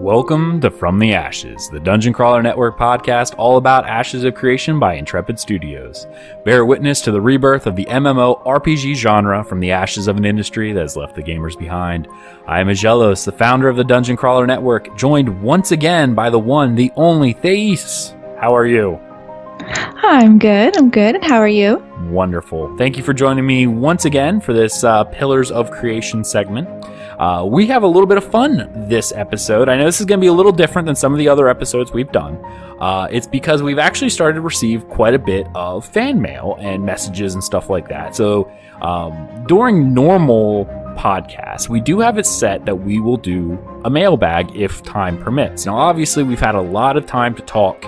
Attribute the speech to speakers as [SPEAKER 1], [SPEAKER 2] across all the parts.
[SPEAKER 1] Welcome to From the Ashes, the Dungeon Crawler Network podcast all about Ashes of Creation by Intrepid Studios. Bear witness to the rebirth of the MMORPG genre from the ashes of an industry that has left the gamers behind. I am Aggelos, the founder of the Dungeon Crawler Network, joined once again by the one, the only Thais. How are you?
[SPEAKER 2] I'm good. And how are you?
[SPEAKER 1] Wonderful. Thank you for joining me once again for this Pillars of Creation segment. We have a little bit of fun this episode. I know this is going to be a little different than some of the other episodes we've done. It's because we've actually started to receive quite a bit of fan mail and messages and stuff like that. So during normal podcasts, we do have it set that we will do a mailbag if time permits. Now, obviously, we've had a lot of time to talk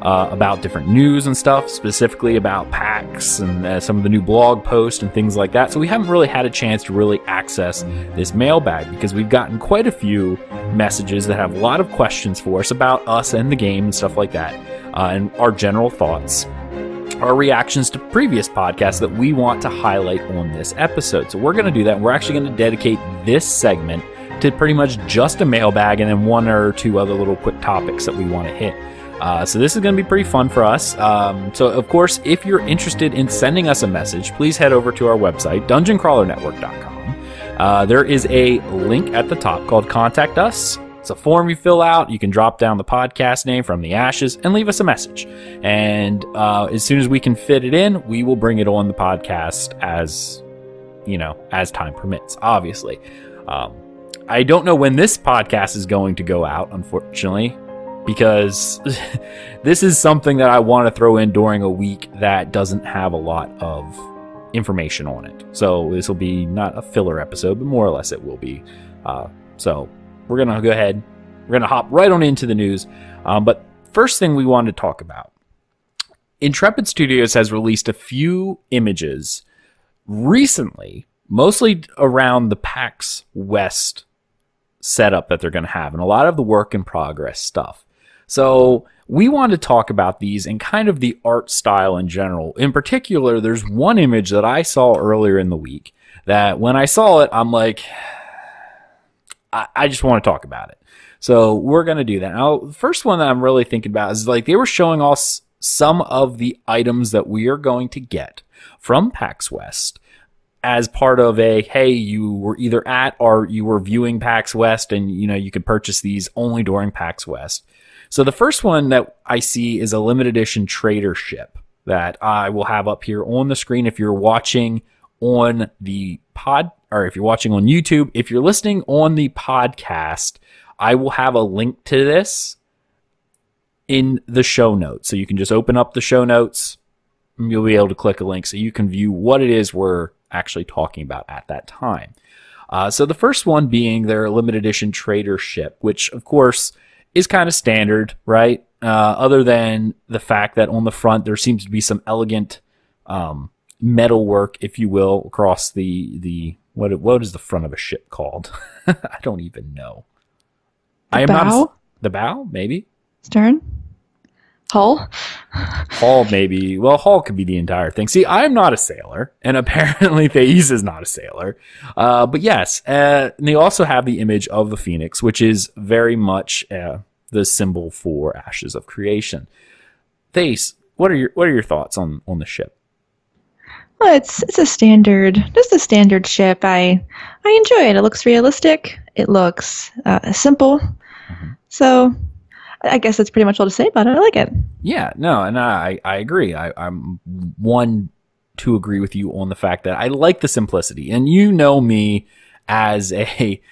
[SPEAKER 1] about different news and stuff, specifically about packs and some of the new blog posts and things like that. So we haven't really had a chance to really access this mailbag because we've gotten quite a few messages that have a lot of questions for us about us and the game and stuff like that, and our general thoughts, our reactions to previous podcasts that we want to highlight on this episode. So we're going to do that. We're actually going to dedicate this segment to pretty much just a mailbag and then one or two other little quick topics that we want to hit. So this is going to be pretty fun for us. So, of course, if you're interested in sending us a message, please head over to our website, dungeoncrawlernetwork.com. There is a link at the top called Contact Us. It's a form you fill out. You can drop down the podcast name From the Ashes and leave us a message. And as soon as we can fit it in, we will bring it on the podcast as time permits, obviously. I don't know when this podcast is going to go out, unfortunately, because this is something that I want to throw in during a week that doesn't have a lot of information on it. So this will be not a filler episode, but more or less it will be. So we're going to go ahead. We're going to hop right on into the news. But first thing we wanted to talk about. Intrepid Studios has released a few images recently, mostly around the PAX West setup that they're going to have and a lot of the work in progress stuff. So we want to talk about these and kind of the art style in general. In particular, there's one image that I saw earlier in the week that when I saw it, I'm like, I just want to talk about it. So we're going to do that. Now, the first one that I'm really thinking about is like they were showing us some of the items that we are going to get from PAX West as part of a, hey, you were either at or you were viewing PAX West and, you could purchase these only during PAX West. So the first one that I see is a limited edition trader ship that I will have up here on the screen if you're watching on the pod, or if you're watching on YouTube. If you're listening on the podcast, I will have a link to this in the show notes. So you can just open up the show notes and you'll be able to click a link so you can view what it is we're actually talking about at that time. So the first one being their limited edition trader ship, which of course is kind of standard, right? Other than the fact that on the front there seems to be some elegant metal work, if you will, across the what is the front of a ship called? I don't even know.
[SPEAKER 2] The bow?
[SPEAKER 1] The bow, maybe.
[SPEAKER 2] Stern? Hull?
[SPEAKER 1] Hull, maybe. Well, hull could be the entire thing. See, I'm not a sailor, and apparently Thais is not a sailor. But yes, they also have the image of the phoenix, which is very much the symbol for Ashes of Creation. Thais, what are your thoughts on the ship?
[SPEAKER 2] Well, it's just a standard ship. I enjoy it. It looks realistic. It looks simple. Mm-hmm. So I guess that's pretty much all to say about it. I like it. Yeah, no, and I agree. I'm one to agree with you on the fact that I like the simplicity. And you know me as a,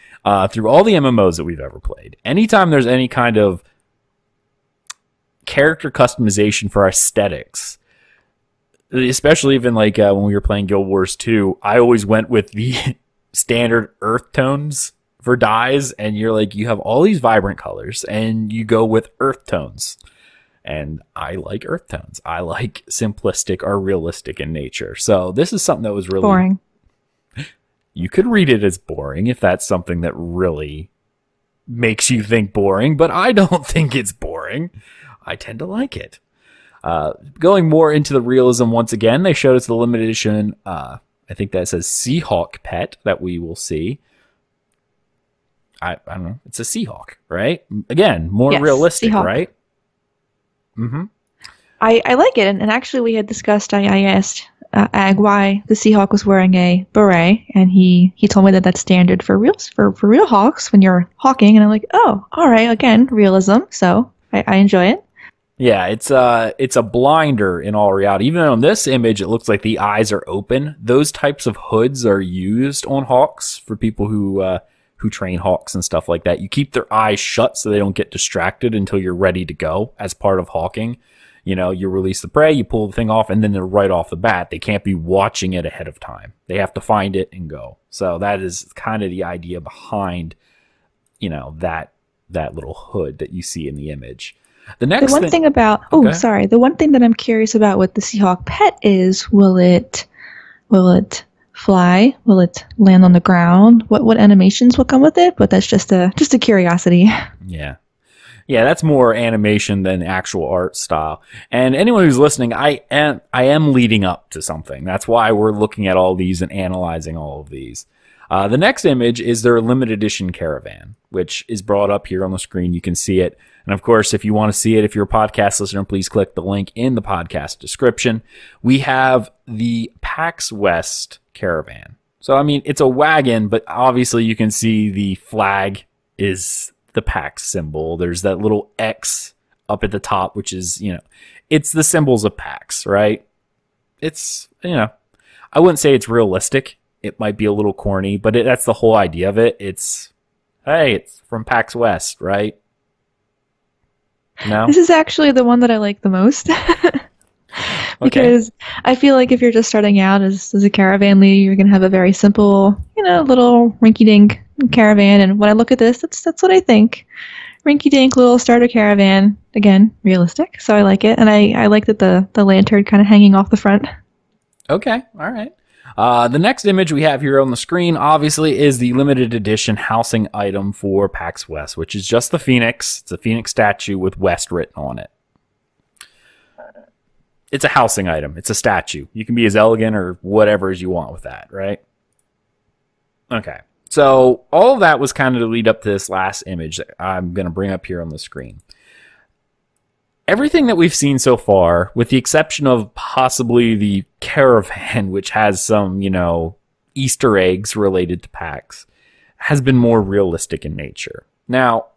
[SPEAKER 2] through all the MMOs that we've ever played, anytime there's any kind of character customization for aesthetics, especially even like when we were playing Guild Wars 2, I always went with the standard earth tones for dyes, and you're like, you have all these vibrant colors and you go with earth tones, and I like earth tones. I like simplistic or realistic in nature. So this is something that was really boring.
[SPEAKER 1] You could read it as boring if that's something that really makes you think boring, but I don't think it's boring. I tend to like it. Going more into the realism once again, they showed us the limited edition, I think that says Seahawk pet that we will see. I don't know, it's a Seahawk, right? Again, more
[SPEAKER 2] Yes,
[SPEAKER 1] realistic,
[SPEAKER 2] Seahawk.
[SPEAKER 1] right? Mm-hmm.
[SPEAKER 2] I like it, and actually we had discussed. I asked Ag why the Seahawk was wearing a beret, and he told me that that's standard for real hawks when you're hawking, and I'm like, oh, all right, again, realism. So I enjoy it.
[SPEAKER 1] Yeah, it's a blinder in all reality. Even on this image, it looks like the eyes are open. Those types of hoods are used on hawks for people who train hawks and stuff like that. You keep their eyes shut so they don't get distracted until you're ready to go as part of hawking. You know, you release the prey, you pull the thing off, and then they're right off the bat. They can't be watching it ahead of time. They have to find it and go. So that is kind of the idea behind, you know, that little hood that you see in the image. The one thing about the one thing that I'm curious about with the Seahawk pet is will it fly? Will it land on the ground? What animations will come with it? But that's just a curiosity. Yeah, that's more animation than actual art style. And anyone who's listening, I am leading up to something. That's why we're looking at all these and analyzing all of these. The next image is their limited edition Caravan, which is brought up here on the screen. You can see it. And of course, if you want to see it, if you're a podcast listener, please click the link in the podcast description. We have the PAX West Caravan. So, I mean, it's a wagon, but obviously you can see the flag is the PAX symbol. There's that little X up at the top, which is, you know, it's the symbols of PAX, right? It's, you know, I wouldn't say it's realistic. It might be a little corny, but that's the whole idea of it. It's, hey, it's from PAX West, right? No?
[SPEAKER 2] This is actually the one that I like the most. Because I feel like if you're just starting out as a caravan leader, you're going to have a very simple, you know, little rinky-dink caravan. And when I look at this, that's what I think. Rinky-dink little starter caravan. Again, realistic. So I like it. And I like that the lantern kind of hanging off the front. Okay. All right. The next image we have here on the screen, obviously, is the limited edition housing item for PAX West, which is just the Phoenix. It's a Phoenix statue with West written on it. It's a housing item. It's a statue. You can be as elegant or whatever as you want with that, right? Okay. So all of that was kind of to lead up to this last image that I'm going to bring up here on the screen. Everything that we've seen so far, with the exception of possibly the Caravan, which has some, you know, Easter eggs related to PAX, has been more realistic in nature. Now,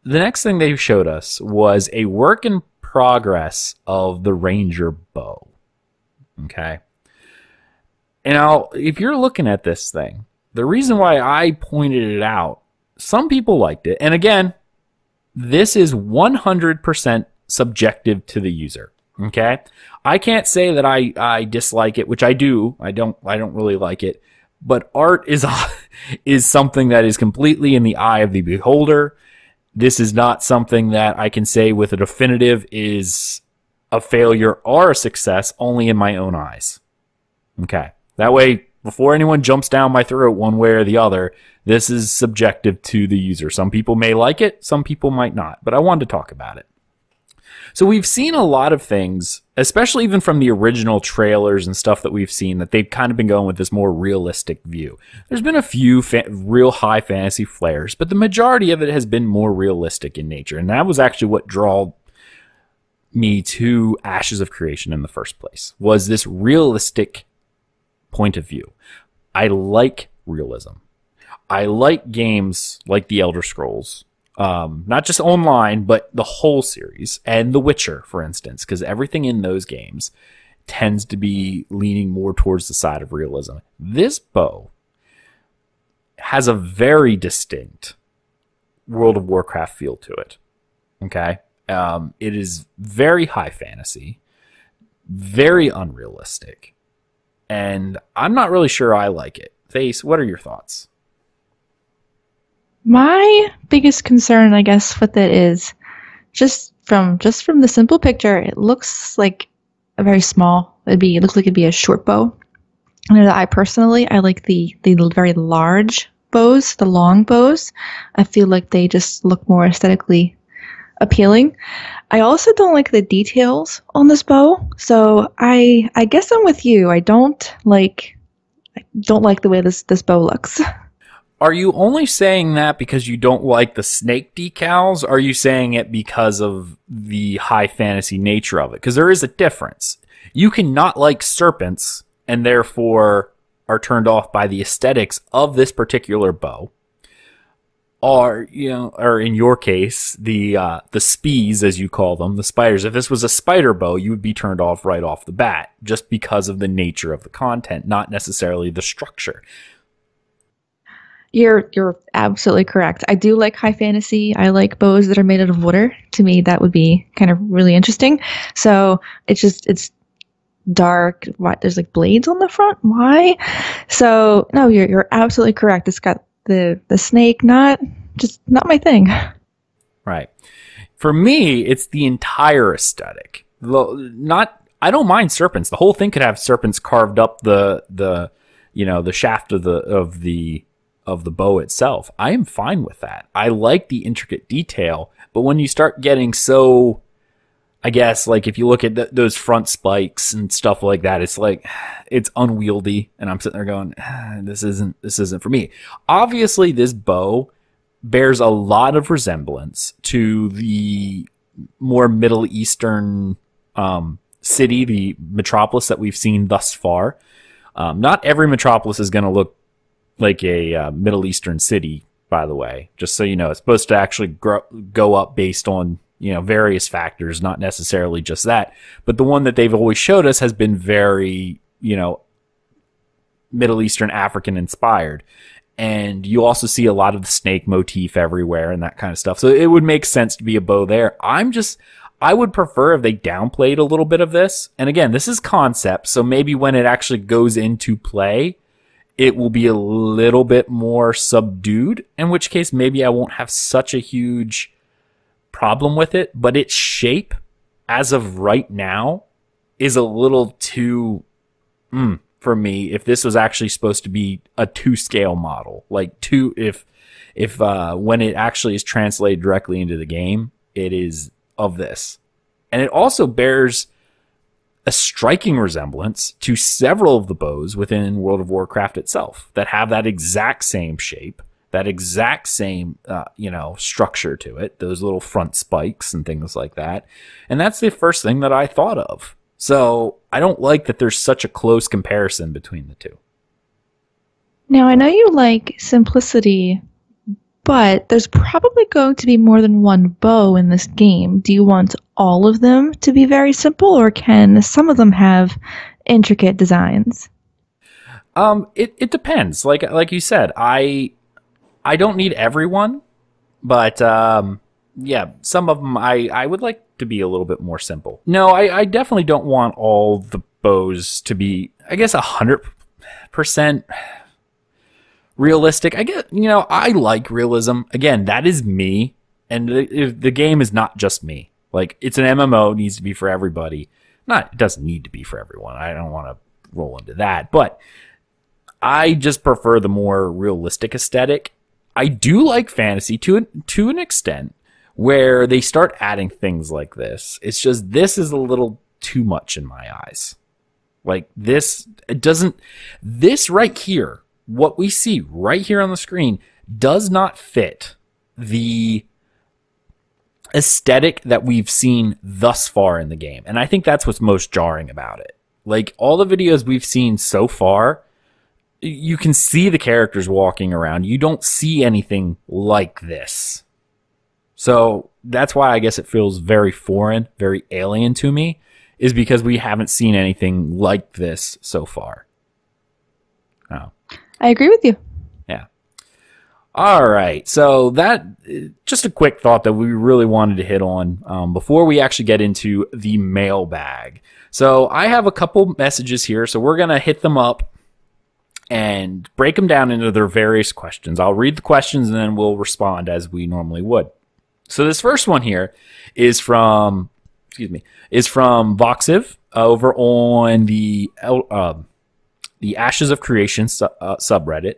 [SPEAKER 2] the next thing they showed us was a work in progress of the Ranger bow. Okay. And now, if you're looking at this thing, the reason why I pointed it out, some people liked it. And again, this is 100% subjective to the user. Okay. I can't say that I dislike it, which I do. I don't really like it. But art is something that is completely in the eye of the beholder. This is not something that I can say with a definitive is a failure or a success, only in my own eyes. Okay. That way, before anyone jumps down my throat one way or the other, this is subjective to the user. Some people may like it, some people might not, but I wanted to talk about it. So we've seen a lot of things, especially even from the original trailers and stuff that we've seen, that they've kind of been going with this more realistic view. There's been a few real high fantasy flares, but the majority of it has been more realistic in nature. And that was actually what drew me to Ashes of Creation in the first place, was this realistic point of view. I like realism. I like games like The Elder Scrolls. Not just online, but the whole series, and The Witcher, for instance, because everything in those games tends to be leaning more towards the side of realism. This bow has a very distinct World of Warcraft feel to it. Okay? It is very high fantasy, very unrealistic, and I'm not really sure I like it. Thais, what are your thoughts? My biggest concern, I guess, with it is just from the simple picture, it looks like a very small. It looks like it'd be a short bow. And I personally, I like the very large bows, the long bows. I feel like they just look more aesthetically appealing. I also don't like the details on this bow. So I guess I'm with you. I don't like the way this bow looks.
[SPEAKER 1] Are you only saying that because you don't like the snake decals? Or are you saying it because of the high fantasy nature of it? Because there is a difference. You can not like serpents and therefore are turned off by the aesthetics of this particular bow. Or, or in your case, the spees, as you call them, the spiders. If this was a spider bow, you would be turned off right off the bat just because of the nature of the content, not necessarily the structure.
[SPEAKER 2] You're absolutely correct. I do like high fantasy. I like bows that are made out of water. To me, that would be kind of really interesting. So it's dark. What, there's like blades on the front? Why? So no, you're absolutely correct. It's got the snake, not my thing.
[SPEAKER 1] Right. For me, it's the entire aesthetic. I don't mind serpents. The whole thing could have serpents carved up the shaft of the bow itself. I am fine with that. I like the intricate detail, but when you start getting so, I guess, like if you look at those front spikes and stuff like that, it's like, it's unwieldy, and I'm sitting there going, this isn't for me. Obviously, this bow bears a lot of resemblance to the more Middle Eastern city, the metropolis that we've seen thus far. Not every metropolis is going to look like a Middle Eastern city, by the way, just so you know. It's supposed to actually go up based on various factors, not necessarily just that. But the one that they've always showed us has been very, Middle Eastern, African inspired. And you also see a lot of the snake motif everywhere and that kind of stuff. So it would make sense to be a bow there. I would prefer if they downplayed a little bit of this. And again, this is concept. So maybe when it actually goes into play, it will be a little bit more subdued, in which case maybe I won't have such a huge problem with it. But its shape, as of right now, is a little too for me. If this was actually supposed to be a 2-scale model, like if when it actually is translated directly into the game, it is of this. And it also bears a striking resemblance to several of the bows within World of Warcraft itself that have that exact same shape, that exact same, structure to it, those little front spikes and things like that. And that's the first thing that I thought of. So I don't like that there's such a close comparison between the two.
[SPEAKER 2] Now, I know you like simplicity, but there's probably going to be more than one bow in this game. Do you want all of them to be very simple, or can some of them have intricate designs?
[SPEAKER 1] It depends. Like you said, I don't need everyone, but yeah, some of them I would like to be a little bit more simple. No, I definitely don't want all the bows to be, I guess, 100% realistic. I get, I like realism. Again, that is me, and the game is not just me. Like, it's an MMO, it needs to be for everybody. It doesn't need to be for everyone. I don't want to roll into that, but I just prefer the more realistic aesthetic. I do like fantasy to an extent, where they start adding things like this. It's just, this is a little too much in my eyes. Like, this right here, what we see right here on the screen, does not fit the aesthetic that we've seen thus far in the game. And I think that's what's most jarring about it. Like, all the videos we've seen so far, you can see the characters walking around. You don't see anything like this. So that's why I guess it feels very foreign, very alien to me, is because we haven't seen anything like this so far. Oh.
[SPEAKER 2] I agree with you.
[SPEAKER 1] Yeah. All right. So that, just a quick thought that we really wanted to hit on before we actually get into the mailbag. So I have a couple messages here, so we're going to hit them up and break them down into their various questions. I'll read the questions and then we'll respond as we normally would. So this first one here is from Voxiv over on the Ashes of Creation subreddit.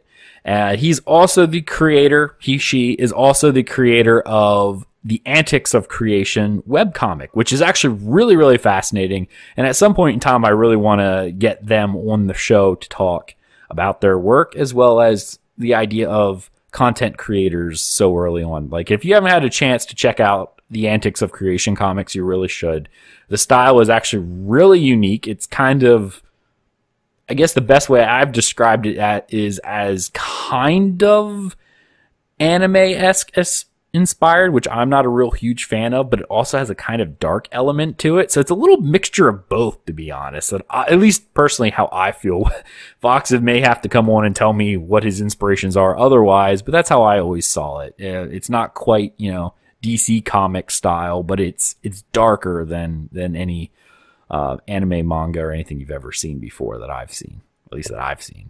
[SPEAKER 1] He's also the creator, she is also the creator of the Antics of Creation webcomic, which is actually really, really fascinating. And at some point in time, I really want to get them on the show to talk about their work, as well as the idea of content creators so early on. Like, if you haven't had a chance to check out the Antics of Creation comics, you really should. The style is actually really unique. It's kind of, I guess the best way I've described it is as kind of anime-esque inspired, which I'm not a real huge fan of, but it also has a kind of dark element to it. So it's a little mixture of both, to be honest. At least personally, how I feel. Fox may have to come on and tell me what his inspirations are otherwise, but that's how I always saw it. It's not quite, DC comic style, but it's darker than any anime, manga, or anything you've ever seen before that I've seen. At least that I've seen.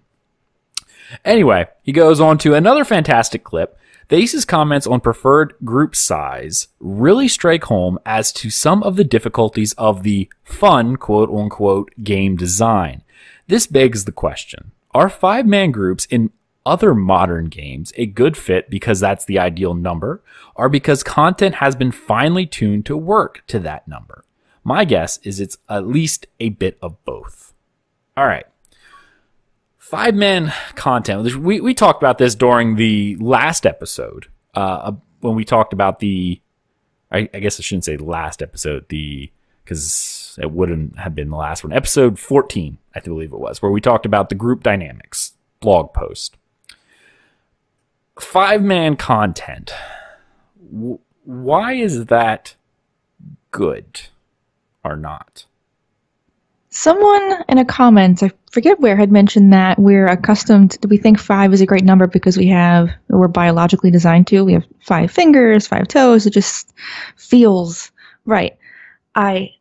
[SPEAKER 1] Anyway, he goes on to another fantastic clip. Thais's comments on preferred group size really strike home as to some of the difficulties of the fun, quote-unquote, game design. This begs the question, are 5-man groups in other modern games a good fit because that's the ideal number, or because content has been finely tuned to work to that number? My guess is it's at least a bit of both. All right. 5-man content. We talked about this during the last episode when we talked about I guess I shouldn't say last episode, because it wouldn't have been the last one. Episode 14, I believe it was, where we talked about the group dynamics blog post. 5-man content. Why is that good or not?
[SPEAKER 2] Someone in a comment, I forget where, had mentioned that we think 5 is a great number because we're biologically designed to. We have 5 fingers, 5 toes. It just feels right. I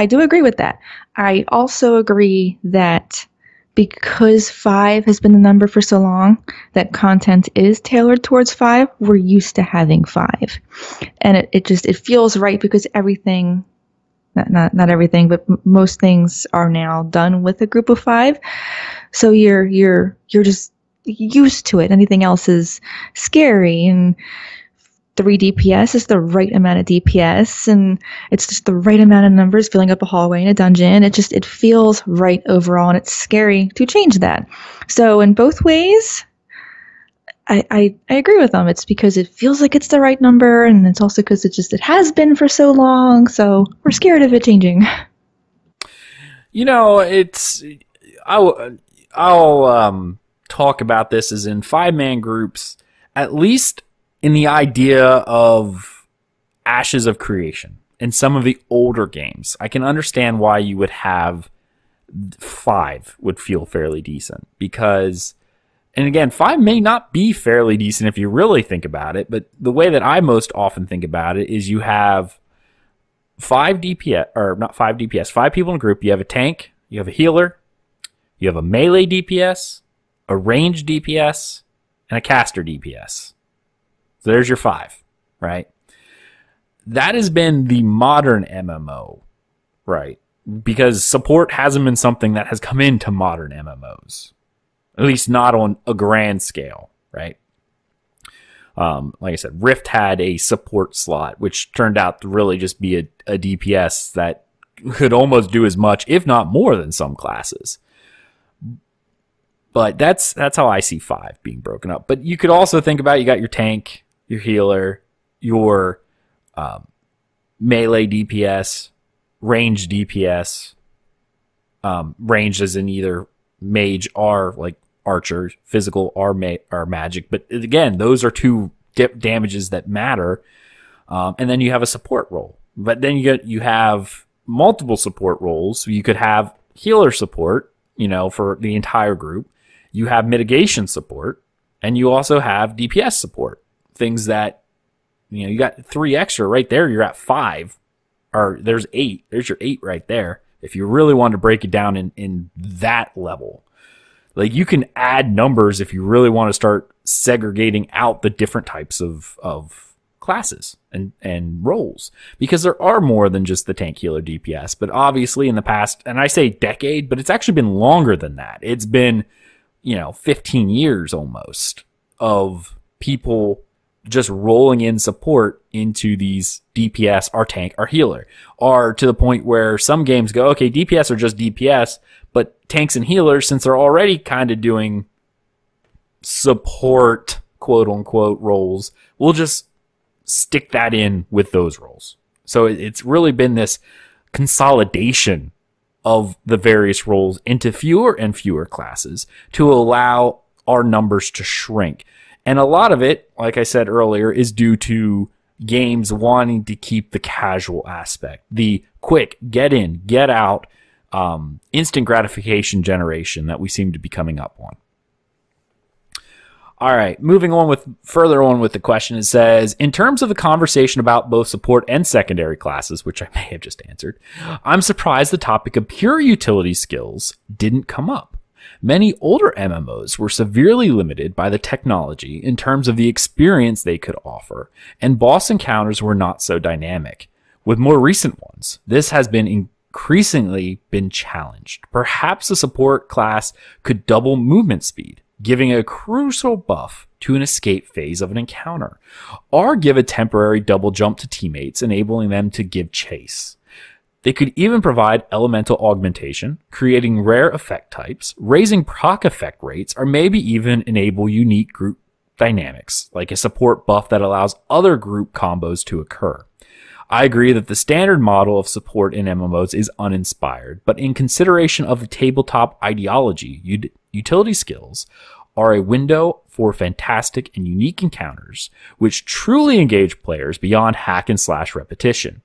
[SPEAKER 2] do agree with that. I also agree that because 5 has been the number for so long, that content is tailored towards 5. We're used to having 5. And it feels right because everything, not everything, but most things are now done with a group of 5. So you're just used to it. Anything else is scary, and 3 DPS is the right amount of DPS, and it's just the right amount of numbers filling up a hallway in a dungeon. It feels right overall, and it's scary to change that. So in both ways, I agree with them. It's because it feels like it's the right number, and it's also because it has been for so long, so we're scared of it changing.
[SPEAKER 1] I'll talk about this as in 5-man groups, at least in the idea of Ashes of Creation and some of the older games. I can understand why you would have 5 would feel fairly decent, because, and again, 5 may not be fairly decent if you really think about it, but the way that I most often think about it is you have 5 DPS, or not 5 DPS, 5 people in a group. You have a tank, you have a healer, you have a melee DPS, a range DPS, and a caster DPS. So there's your 5, right? That has been the modern MMO, right? Because support hasn't been something that has come into modern MMOs. At least not on a grand scale, right? Like I said, Rift had a support slot, which turned out to really just be a DPS that could almost do as much, if not more, than some classes. But that's how I see 5 being broken up. But you could also think about, you got your tank, your healer, your melee DPS, range DPS, range as in either mage or like archer, physical or magic. But again, those are 2 damages that matter. And then you have a support role. But then you have multiple support roles. So you could have healer support, for the entire group. You have mitigation support, and you also have DPS support. Things that, you got 3 extra right there. You're at 5, or there's 8. There's your 8 right there. If you really want to break it down in that level, like, you can add numbers if you really want to start segregating out the different types of classes and roles, because there are more than just the tank, healer, DPS. But obviously in the past, and I say decade, but it's actually been longer than that. It's been, 15 years almost of people just rolling in support into these DPS or tank or healer, or to the point where some games go, okay, DPS are just DPS, but tanks and healers, since they're already kind of doing support, quote unquote roles, we'll just stick that in with those roles. So it's really been this consolidation of the various roles into fewer and fewer classes to allow our numbers to shrink. And a lot of it, like I said earlier, is due to games wanting to keep the casual aspect, the quick get in, get out, instant gratification generation that we seem to be coming up on. All right, moving on further on with the question, it says, in terms of the conversation about both support and secondary classes, which I may have just answered, I'm surprised the topic of pure utility skills didn't come up. Many older MMOs were severely limited by the technology in terms of the experience they could offer, and boss encounters were not so dynamic. With more recent ones, this has been increasingly been challenged. Perhaps a support class could double movement speed, giving a crucial buff to an escape phase of an encounter, or give a temporary double jump to teammates, enabling them to give chase. They could even provide elemental augmentation, creating rare effect types, raising proc effect rates, or maybe even enable unique group dynamics, like a support buff that allows other group combos to occur. I agree that the standard model of support in MMOs is uninspired, but in consideration of the tabletop ideology, utility skills are a window for fantastic and unique encounters, which truly engage players beyond hack and slash repetition.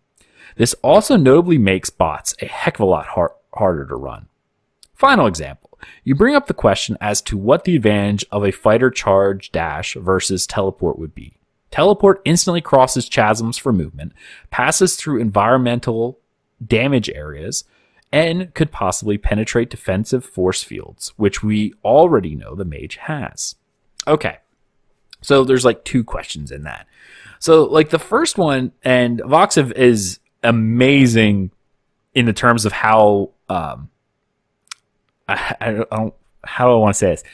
[SPEAKER 1] This also notably makes bots a heck of a lot harder to run. Final example. You bring up the question as to what the advantage of a fighter charge dash versus teleport would be. Teleport instantly crosses chasms for movement, passes through environmental damage areas, and could possibly penetrate defensive force fields, which we already know the mage has. Okay, so there's like two questions in that. So like the first one, and Voxiv is amazing in the terms of how how do I want to say this?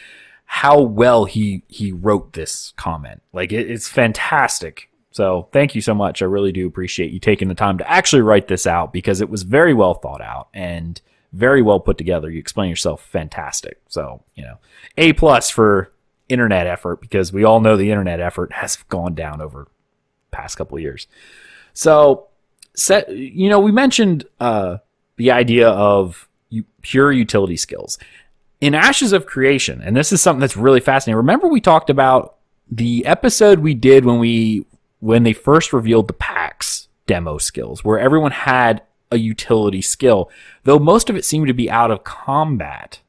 [SPEAKER 1] How well he wrote this comment. Like it's fantastic. So thank you so much. I really do appreciate you taking the time to actually write this out, because it was very well thought out and very well put together. You explain yourself fantastic. So, A+ for internet effort, because we all know the internet effort has gone down over the past couple of years. So, we mentioned the idea of pure utility skills. In Ashes of Creation, and this is something that's really fascinating. Remember we talked about the episode we did when they first revealed the PAX demo skills, where everyone had a utility skill, though most of it seemed to be out of combat.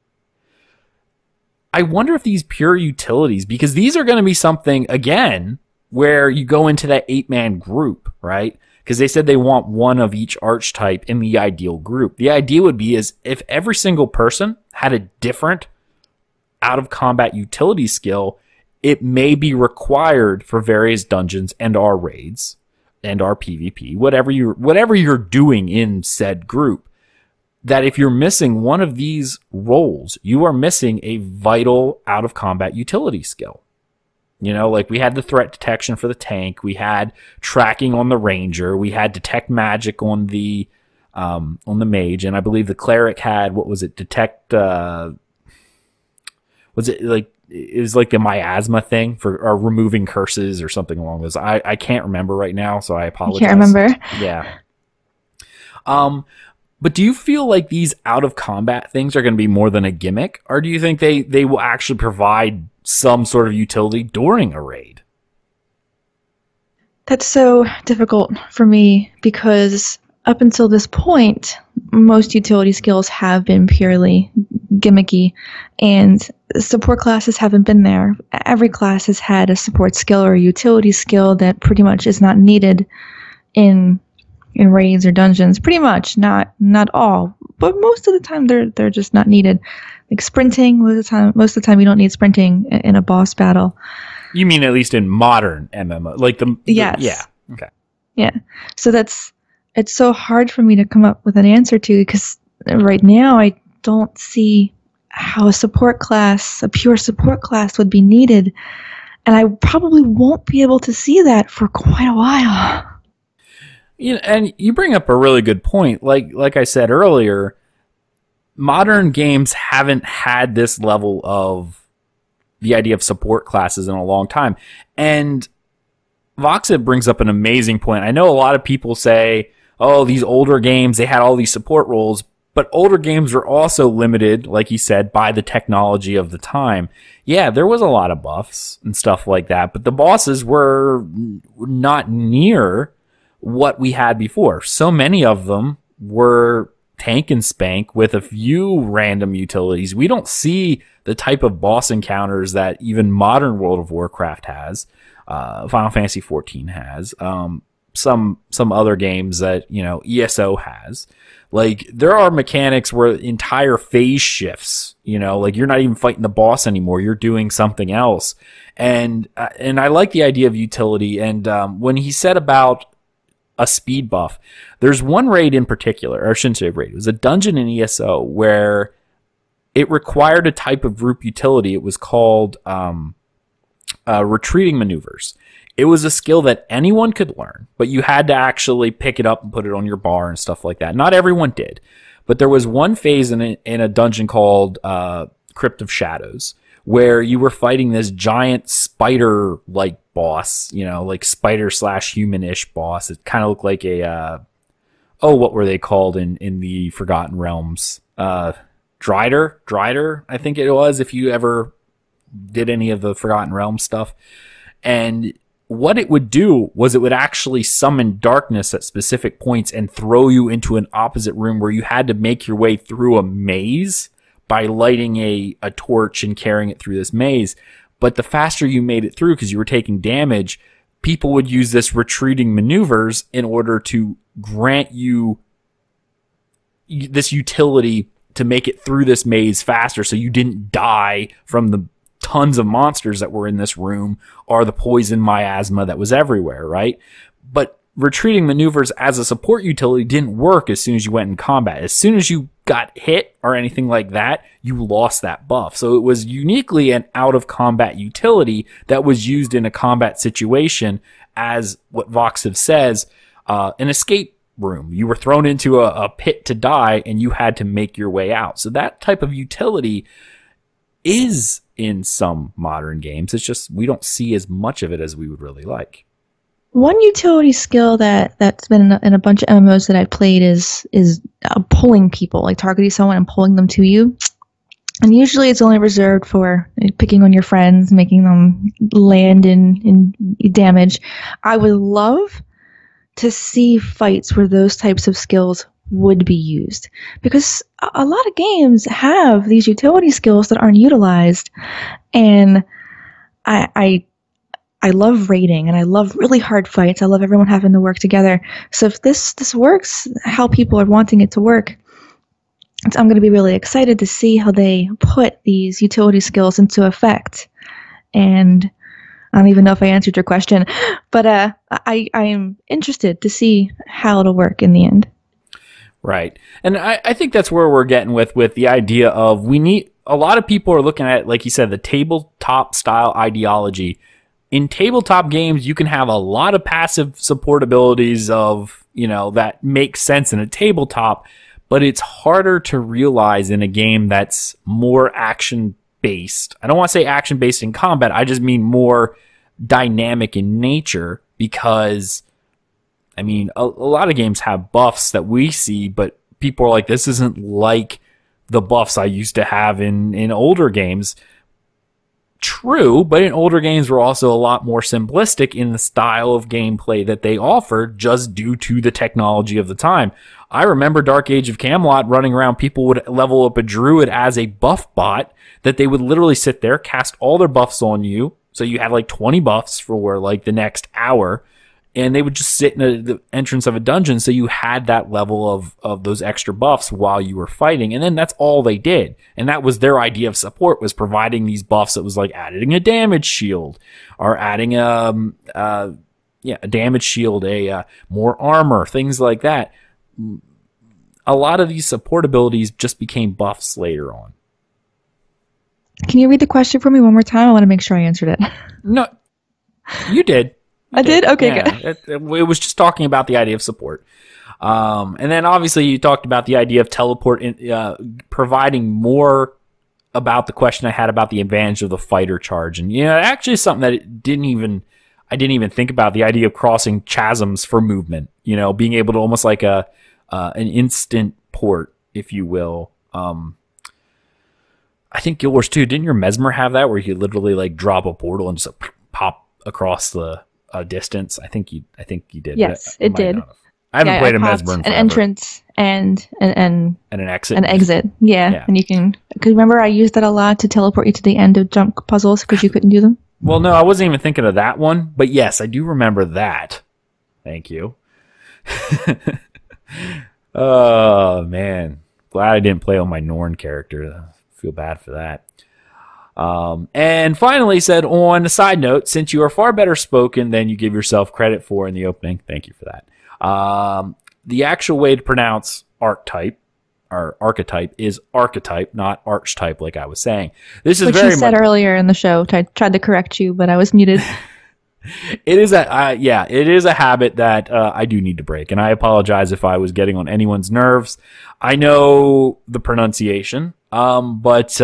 [SPEAKER 1] I wonder if these pure utilities, because these are going to be something, again, where you go into that 8-man group, right? Because they said they want one of each archetype in the ideal group. The idea would be is if every single person had a different out-of-combat utility skill, it may be required for various dungeons and our raids and our PvP, whatever you're doing in said group, that if you're missing one of these roles, you are missing a vital out-of-combat utility skill. Like we had the threat detection for the tank, we had tracking on the ranger, we had detect magic on the mage, and I believe the cleric had, what was it, detect, was it like, it was like the miasma thing for removing curses or something along those. I can't remember right now, so I apologize.
[SPEAKER 2] I can't remember.
[SPEAKER 1] Yeah. But do you feel like these out of combat things are going to be more than a gimmick, or do you think they will actually provide some sort of utility during a raid?
[SPEAKER 2] That's so difficult for me, because up until this point, most utility skills have been purely gimmicky, and support classes haven't been there. Every class has had a support skill or a utility skill that pretty much is not needed in raids or dungeons. Pretty much, not all, but most of the time they're just not needed. Like sprinting, most of the time you don't need sprinting in a boss battle.
[SPEAKER 1] You mean at least in modern MMO, like
[SPEAKER 2] yes,
[SPEAKER 1] yeah, okay,
[SPEAKER 2] yeah. So it's so hard for me to come up with an answer to, because right now I don't see how a pure support class would be needed, and I probably won't be able to see that for quite a while.
[SPEAKER 1] And you bring up a really good point. Like I said earlier, modern games haven't had this level of the idea of support classes in a long time. And Voxit brings up an amazing point. I know a lot of people say, oh, these older games, they had all these support roles, but older games were also limited, like he said, by the technology of the time. Yeah, there was a lot of buffs and stuff like that, but the bosses were not near what we had before. So many of them were tank and spank with a few random utilities. We don't see the type of boss encounters that even modern World of Warcraft has. Final Fantasy XIV has, some other games that, ESO has. Like, there are mechanics where entire phase shifts, like you're not even fighting the boss anymore. You're doing something else. And I like the idea of utility. And, when he said about a speed buff, there's one raid in particular, or I shouldn't say raid, it was a dungeon in ESO where it required a type of group utility. It was called, retreating maneuvers. It was a skill that anyone could learn, but you had to actually pick it up and put it on your bar and stuff like that. Not everyone did, but there was one phase in a dungeon called Crypt of Shadows where you were fighting this giant spider-like boss, like spider/human-ish boss. It kind of looked like what were they called in the Forgotten Realms? Drider, I think it was, if you ever did any of the Forgotten Realms stuff. And what it would do was it would actually summon darkness at specific points and throw you into an opposite room where you had to make your way through a maze by lighting a torch and carrying it through this maze. But the faster you made it through, because you were taking damage, people would use this retreating maneuvers in order to grant you this utility to make it through this maze faster so you didn't die from the tons of monsters that were in this room or the poison miasma that was everywhere, right? But retreating maneuvers as a support utility didn't work as soon as you went in combat. As soon as you got hit or anything like that, you lost that buff. So it was uniquely an out-of-combat utility that was used in a combat situation as what Voxiv says, an escape room. You were thrown into a pit to die and you had to make your way out. So that type of utility is in some modern games. It's just we don't see as much of it as we would really like.
[SPEAKER 2] One utility skill that's been in a bunch of MMOs that I've played is pulling people, like targeting someone and pulling them to you. And usually it's only reserved for picking on your friends, making them land in damage. I would love to see fights where those types of skills would be used, because a lot of games have these utility skills that aren't utilized. And I love raiding and I love really hard fights. I love everyone having to work together. So if this works how people are wanting it to work, I'm going to be really excited to see how they put these utility skills into effect. And I don't even know if I answered your question, but I am interested to see how it'll work in the end.
[SPEAKER 1] Right. And I think that's where we're getting with the idea of we need, a lot of people are looking at, like you said, the tabletop style ideology. In tabletop games, you can have a lot of passive support abilities of, that make sense in a tabletop, but it's harder to realize in a game that's more action-based. I don't want to say action-based in combat. I just mean more dynamic in nature, because a lot of games have buffs that we see, but people are like, this isn't like the buffs I used to have in older games. True, but in older games were also a lot more simplistic in the style of gameplay that they offered, just due to the technology of the time. I remember Dark Age of Camelot running around, people would level up a druid as a buff bot that they would literally sit there, cast all their buffs on you, so you had like 20 buffs for like the next hour, and they would just sit in the entrance of a dungeon, so you had that level of those extra buffs while you were fighting, and then that's all they did. And that was their idea of support, was providing these buffs that was like adding a damage shield, or adding a damage shield, more armor, things like that. A lot of these support abilities just became buffs later on.
[SPEAKER 2] Can you read the question for me one more time? I want to make sure I answered it.
[SPEAKER 1] No, you did.
[SPEAKER 2] I did? Okay, good.
[SPEAKER 1] It was just talking about the idea of support. And then obviously you talked about the idea of teleport, providing more about the question I had about the advantage of the fighter charge, and actually something that I didn't even think about, the idea of crossing chasms for movement. Being able to almost like an instant port, if you will. I think Guild Wars 2, didn't your Mesmer have that where you literally like drop a portal and just pop across the distance? I think you did.
[SPEAKER 2] Yes, it did.
[SPEAKER 1] I haven't played a Mesmer in forever.
[SPEAKER 2] An entrance and an
[SPEAKER 1] exit.
[SPEAKER 2] An exit. Yeah. And you can. Cause remember, I used that a lot to teleport you to the end of jump puzzles because you couldn't do them.
[SPEAKER 1] Well, no, I wasn't even thinking of that one, but yes, I do remember that. Thank you. Oh man, glad I didn't play on my Norn character. I feel bad for that. And finally said, on a side note, since you are far better spoken than you give yourself credit for in the opening, thank you for that. The actual way to pronounce archetype is archetype, not archetype, like I was saying. This is
[SPEAKER 2] which
[SPEAKER 1] very
[SPEAKER 2] you said earlier in the show. I tried to correct you, but I was muted.
[SPEAKER 1] It is a habit that I do need to break, and I apologize if I was getting on anyone's nerves. I know the pronunciation, but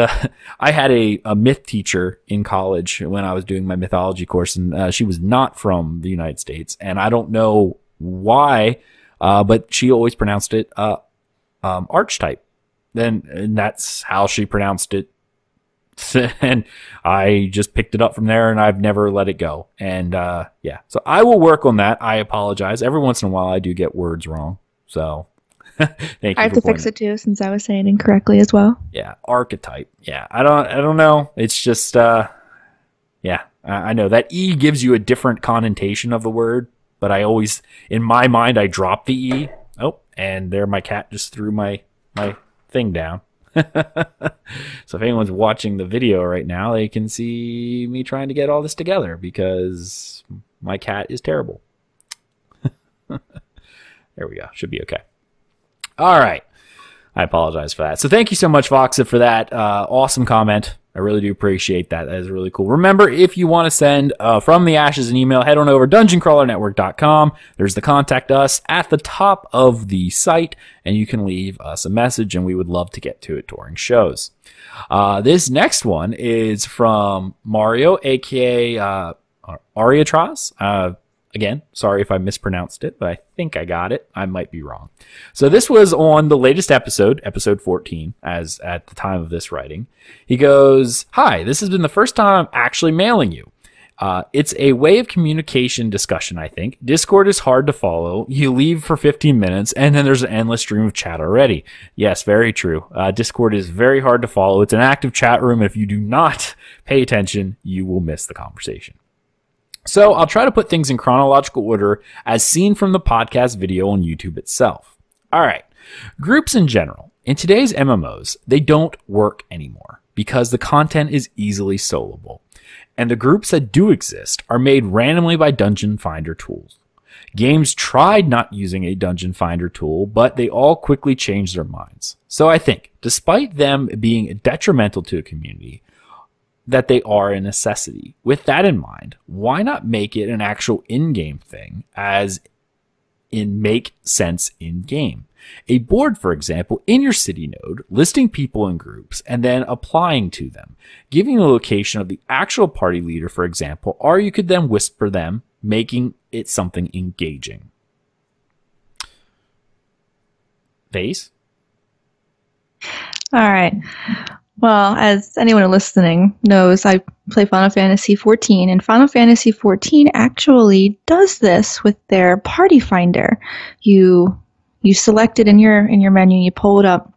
[SPEAKER 1] I had a myth teacher in college when I was doing my mythology course, and she was not from the United States, and I don't know why, but she always pronounced it archetype. And that's how she pronounced it. And I just picked it up from there, and I've never let it go. And so I will work on that. I apologize. Every once in a while I do get words wrong. So thank you.
[SPEAKER 2] I have to fix it too, since I was saying it incorrectly as well.
[SPEAKER 1] Yeah, archetype. Yeah, I don't know. It's just I know that E gives you a different connotation of the word, but I always, in my mind, I drop the E. Oh, and there my cat just threw my thing down. So if anyone's watching the video right now, they can see me trying to get all this together because my cat is terrible. There we go. Should be okay. All right. I apologize for that. So thank you so much, Voxa, for that awesome comment. I really do appreciate that. That is really cool. Remember, if you want to send From the Ashes an email, head on over to dungeoncrawlernetwork.com. There's the Contact Us at the top of the site, and you can leave us a message, and we would love to get to it during shows. This next one is from Mario, a.k.a. Ariatras. Again, sorry if I mispronounced it, but I think I got it. I might be wrong. So this was on the latest episode 14, as at the time of this writing. He goes, "Hi, this has been the first time I'm actually mailing you. It's a way of communication discussion, I think. Discord is hard to follow. You leave for 15 minutes, and then there's an endless stream of chat already." Yes, very true. Discord is very hard to follow. It's an active chat room. If you do not pay attention, you will miss the conversation. So I'll try to put things in chronological order as seen from the podcast video on YouTube itself. All right. Groups in general. In today's MMOs, they don't work anymore because the content is easily soloable. And the groups that do exist are made randomly by Dungeon Finder tools. Games tried not using a Dungeon Finder tool, but they all quickly changed their minds. So I think, despite them being detrimental to a community, that they are a necessity. With that in mind, why not make it an actual in-game thing, as in make sense in-game? A board, for example, in your city node, listing people in groups and then applying to them, giving the location of the actual party leader, for example, or you could then whisper them, making it something engaging. Thais?
[SPEAKER 2] All right. Well, as anyone listening knows, I play Final Fantasy XIV, and Final Fantasy XIV actually does this with their party finder. You select it in your menu, you pull it up.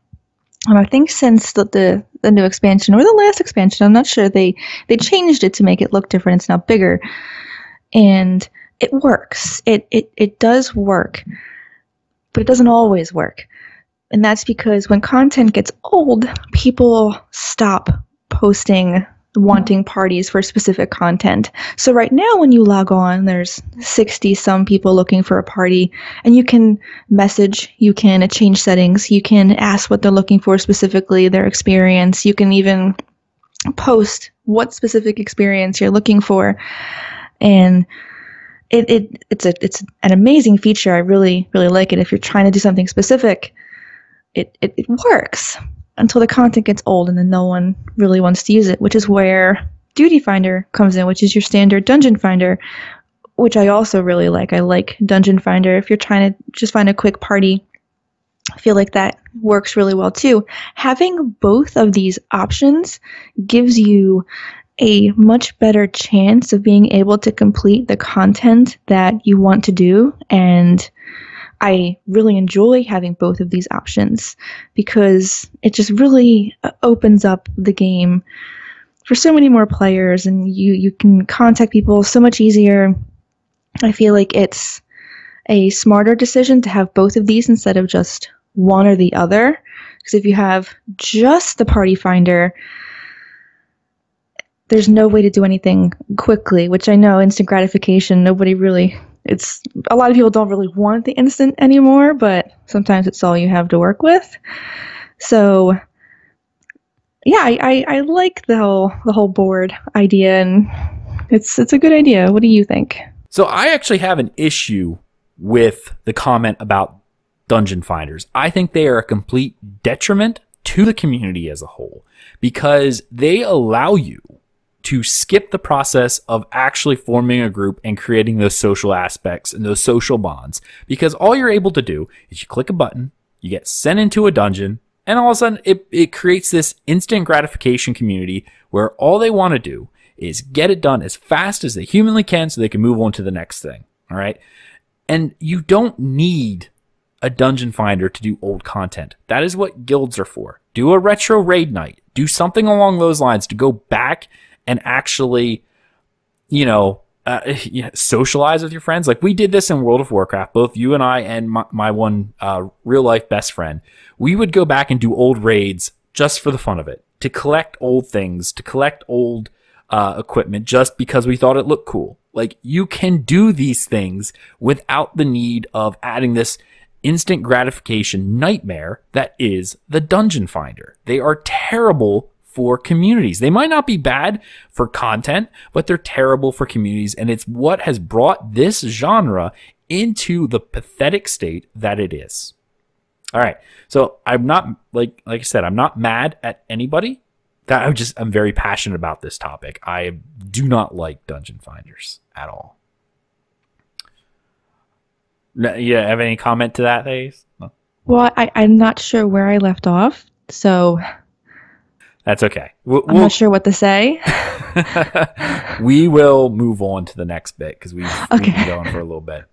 [SPEAKER 2] And I think since the new expansion, or the last expansion, I'm not sure, they changed it to make it look different. It's now bigger. And it works. It does work. But it doesn't always work. And that's because when content gets old, people stop posting wanting parties for specific content. So right now when you log on, there's 60 some people looking for a party, and you can message, you can change settings, you can ask what they're looking for specifically, their experience, you can even post what specific experience you're looking for. And it's an amazing feature. I really, really like it. If you're trying to do something specific, it works. until the content gets old and then no one really wants to use it, which is where Duty Finder comes in, which is your standard dungeon finder, which I also really like. I like Dungeon Finder. If you're trying to just find a quick party, I feel like that works really well too. Having both of these options gives you a much better chance of being able to complete the content that you want to do. And I really enjoy having both of these options because it just really opens up the game for so many more players, and you can contact people so much easier. I feel like it's a smarter decision to have both of these instead of just one or the other. Because if you have just the party finder, there's no way to do anything quickly, which I know instant gratification, it's a lot of people don't really want the instant anymore, but sometimes it's all you have to work with. So yeah, I like the whole board idea, and it's a good idea. What do you think?
[SPEAKER 1] So I actually have an issue with the comment about dungeon finders. I think they are a complete detriment to the community as a whole because they allow you to skip the process of actually forming a group and creating those social aspects and those social bonds, because all you're able to do is you click a button, you get sent into a dungeon, and all of a sudden it creates this instant gratification community where all they want to do is get it done as fast as they humanly can so they can move on to the next thing. All right. And you don't need a dungeon finder to do old content. That is what guilds are for. Do a retro raid night. Do something along those lines to go back and actually, socialize with your friends. Like we did this in World of Warcraft, both you and I and my one real life best friend. We would go back and do old raids just for the fun of it, to collect old things, to collect old equipment just because we thought it looked cool. Like you can do these things without the need of adding this instant gratification nightmare that is the dungeon finder. They are terrible for communities. They might not be bad for content, but they're terrible for communities. And it's what has brought this genre into the pathetic state that it is. All right. So I'm not, like I said, I'm not mad at anybody. I'm very passionate about this topic. I do not like dungeon finders at all. You have any comment to that, Thais? No.
[SPEAKER 2] Well, I'm not sure where I left off, so
[SPEAKER 1] that's okay.
[SPEAKER 2] I'm not sure what to say.
[SPEAKER 1] We will move on to the next bit because we've been going for a little bit.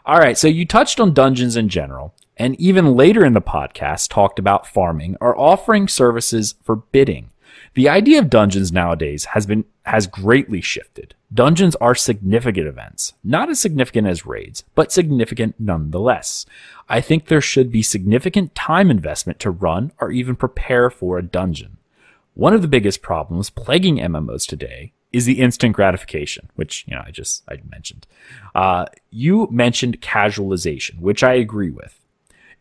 [SPEAKER 1] All right, so you touched on dungeons in general, and even later in the podcast talked about farming or offering services for bidding. The idea of dungeons nowadays has greatly shifted. Dungeons are significant events, not as significant as raids, but significant nonetheless. I think there should be significant time investment to run or even prepare for a dungeon. One of the biggest problems plaguing MMOs today is the instant gratification, which I mentioned. You mentioned casualization, which I agree with.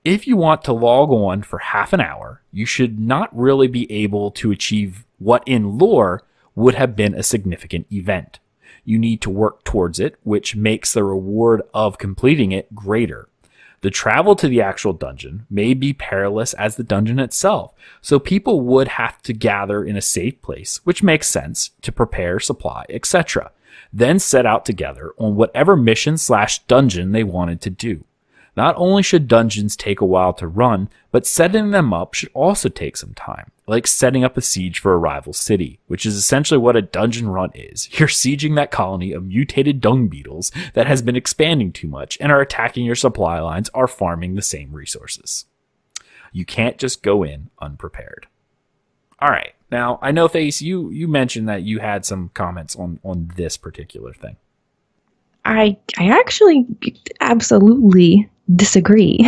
[SPEAKER 1] If you want to log on for half an hour, you should not really be able to achieve what in lore would have been a significant event. You need to work towards it, which makes the reward of completing it greater. The travel to the actual dungeon may be perilous as the dungeon itself, so people would have to gather in a safe place, which makes sense, to prepare, supply, etc. Then set out together on whatever mission/dungeon they wanted to do. Not only should dungeons take a while to run, but setting them up should also take some time, like setting up a siege for a rival city, which is essentially what a dungeon run is. You're sieging that colony of mutated dung beetles that has been expanding too much and are attacking your supply lines or farming the same resources. You can't just go in unprepared. All right. Now, I know, Thais, you mentioned that you had some comments on this particular thing.
[SPEAKER 2] I actually absolutely disagree.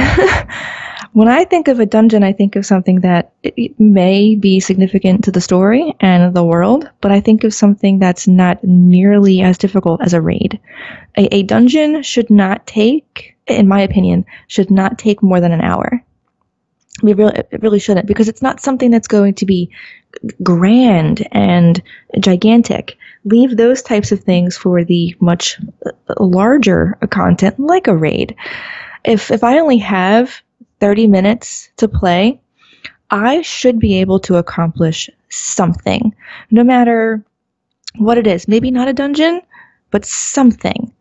[SPEAKER 2] When I think of a dungeon, I think of something that it may be significant to the story and the world, but I think of something that's not nearly as difficult as a raid. A dungeon should not take, in my opinion, should not take more than an hour. It really shouldn't, because it's not something that's going to be grand and gigantic. Leave those types of things for the much larger content, like a raid. If I only have 30 minutes to play, I should be able to accomplish something, no matter what it is. Maybe not a dungeon, but something.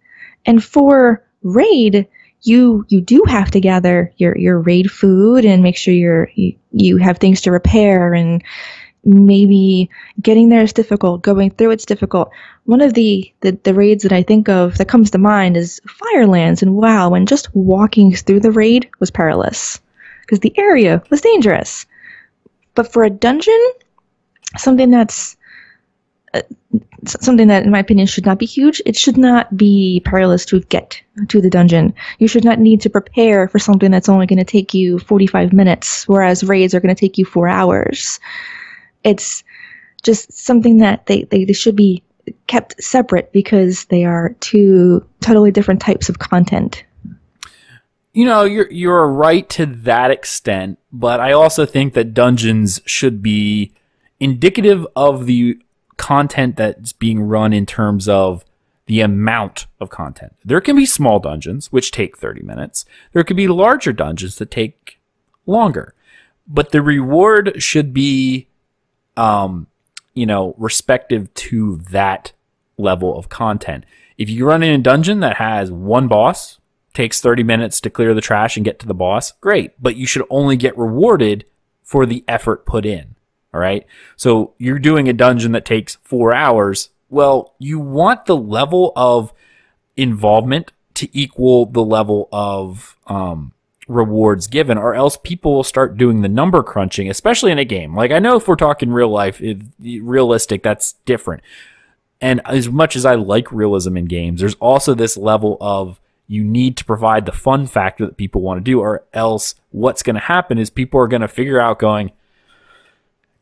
[SPEAKER 2] And for raid, you do have to gather your raid food and make sure you have things to repair, and maybe getting there is difficult, going through it's difficult. One of the raids that I think of that comes to mind is Firelands, and wow, and just walking through the raid was perilous because the area was dangerous. But for a dungeon, something that in my opinion should not be huge, it should not be perilous to get to the dungeon. You should not need to prepare for something that's only going to take you 45 minutes, whereas raids are going to take you 4 hours. It's just something that they should be kept separate because they are two totally different types of content.
[SPEAKER 1] You know, you're right to that extent, but I also think that dungeons should be indicative of the content that's being run in terms of the amount of content. There can be small dungeons, which take 30 minutes. There could be larger dungeons that take longer. But the reward should be, respective to that level of content. If you run in a dungeon that has one boss, takes 30 minutes to clear the trash and get to the boss, great. But you should only get rewarded for the effort put in. All right. So you're doing a dungeon that takes 4 hours. Well, you want the level of involvement to equal the level of rewards given, or else people will start doing the number crunching, especially in a game. Like, I know if we're talking real life, realistic, that's different. And as much as I like realism in games, there's also this level of you need to provide the fun factor that people want to do, or else what's going to happen is people are going to figure out going,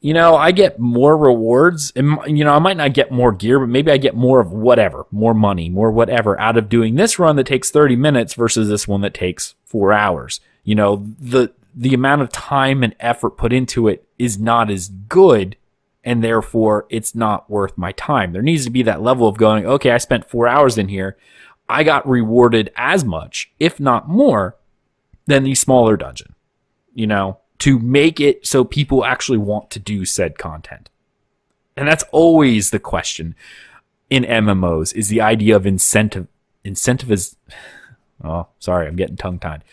[SPEAKER 1] I get more rewards, and, I might not get more gear, but maybe I get more of whatever, more money, more whatever out of doing this run that takes 30 minutes versus this one that takes 4 hours. The amount of time and effort put into it is not as good, and therefore it's not worth my time. There needs to be that level of going, okay, I spent 4 hours in here. I got rewarded as much, if not more, than the smaller dungeon, to make it so people actually want to do said content. And that's always the question in MMOs, is the idea of incentive is, oh, sorry, I'm getting tongue-tied.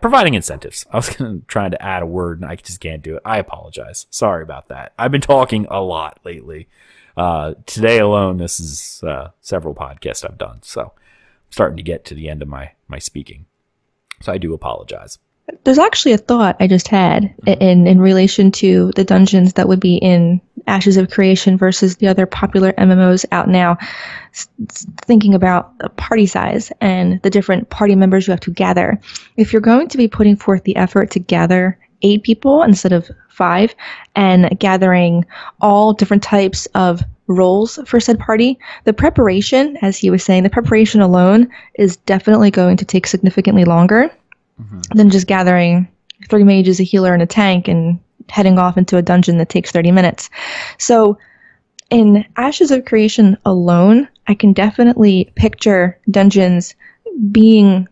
[SPEAKER 1] Providing incentives. I was trying to add a word and I just can't do it. I apologize. Sorry about that. I've been talking a lot lately. Today alone, this is several podcasts I've done. So I'm starting to get to the end of my speaking. So I do apologize.
[SPEAKER 2] There's actually a thought I just had in relation to the dungeons that would be in Ashes of Creation versus the other popular MMOs out now. Thinking about the party size and the different party members you have to gather. If you're going to be putting forth the effort to gather 8 people instead of 5, and gathering all different types of roles for said party, the preparation, as he was saying, the preparation alone is definitely going to take significantly longer than just gathering 3 mages, a healer, and a tank and heading off into a dungeon that takes 30 minutes. So in Ashes of Creation alone, I can definitely picture dungeons being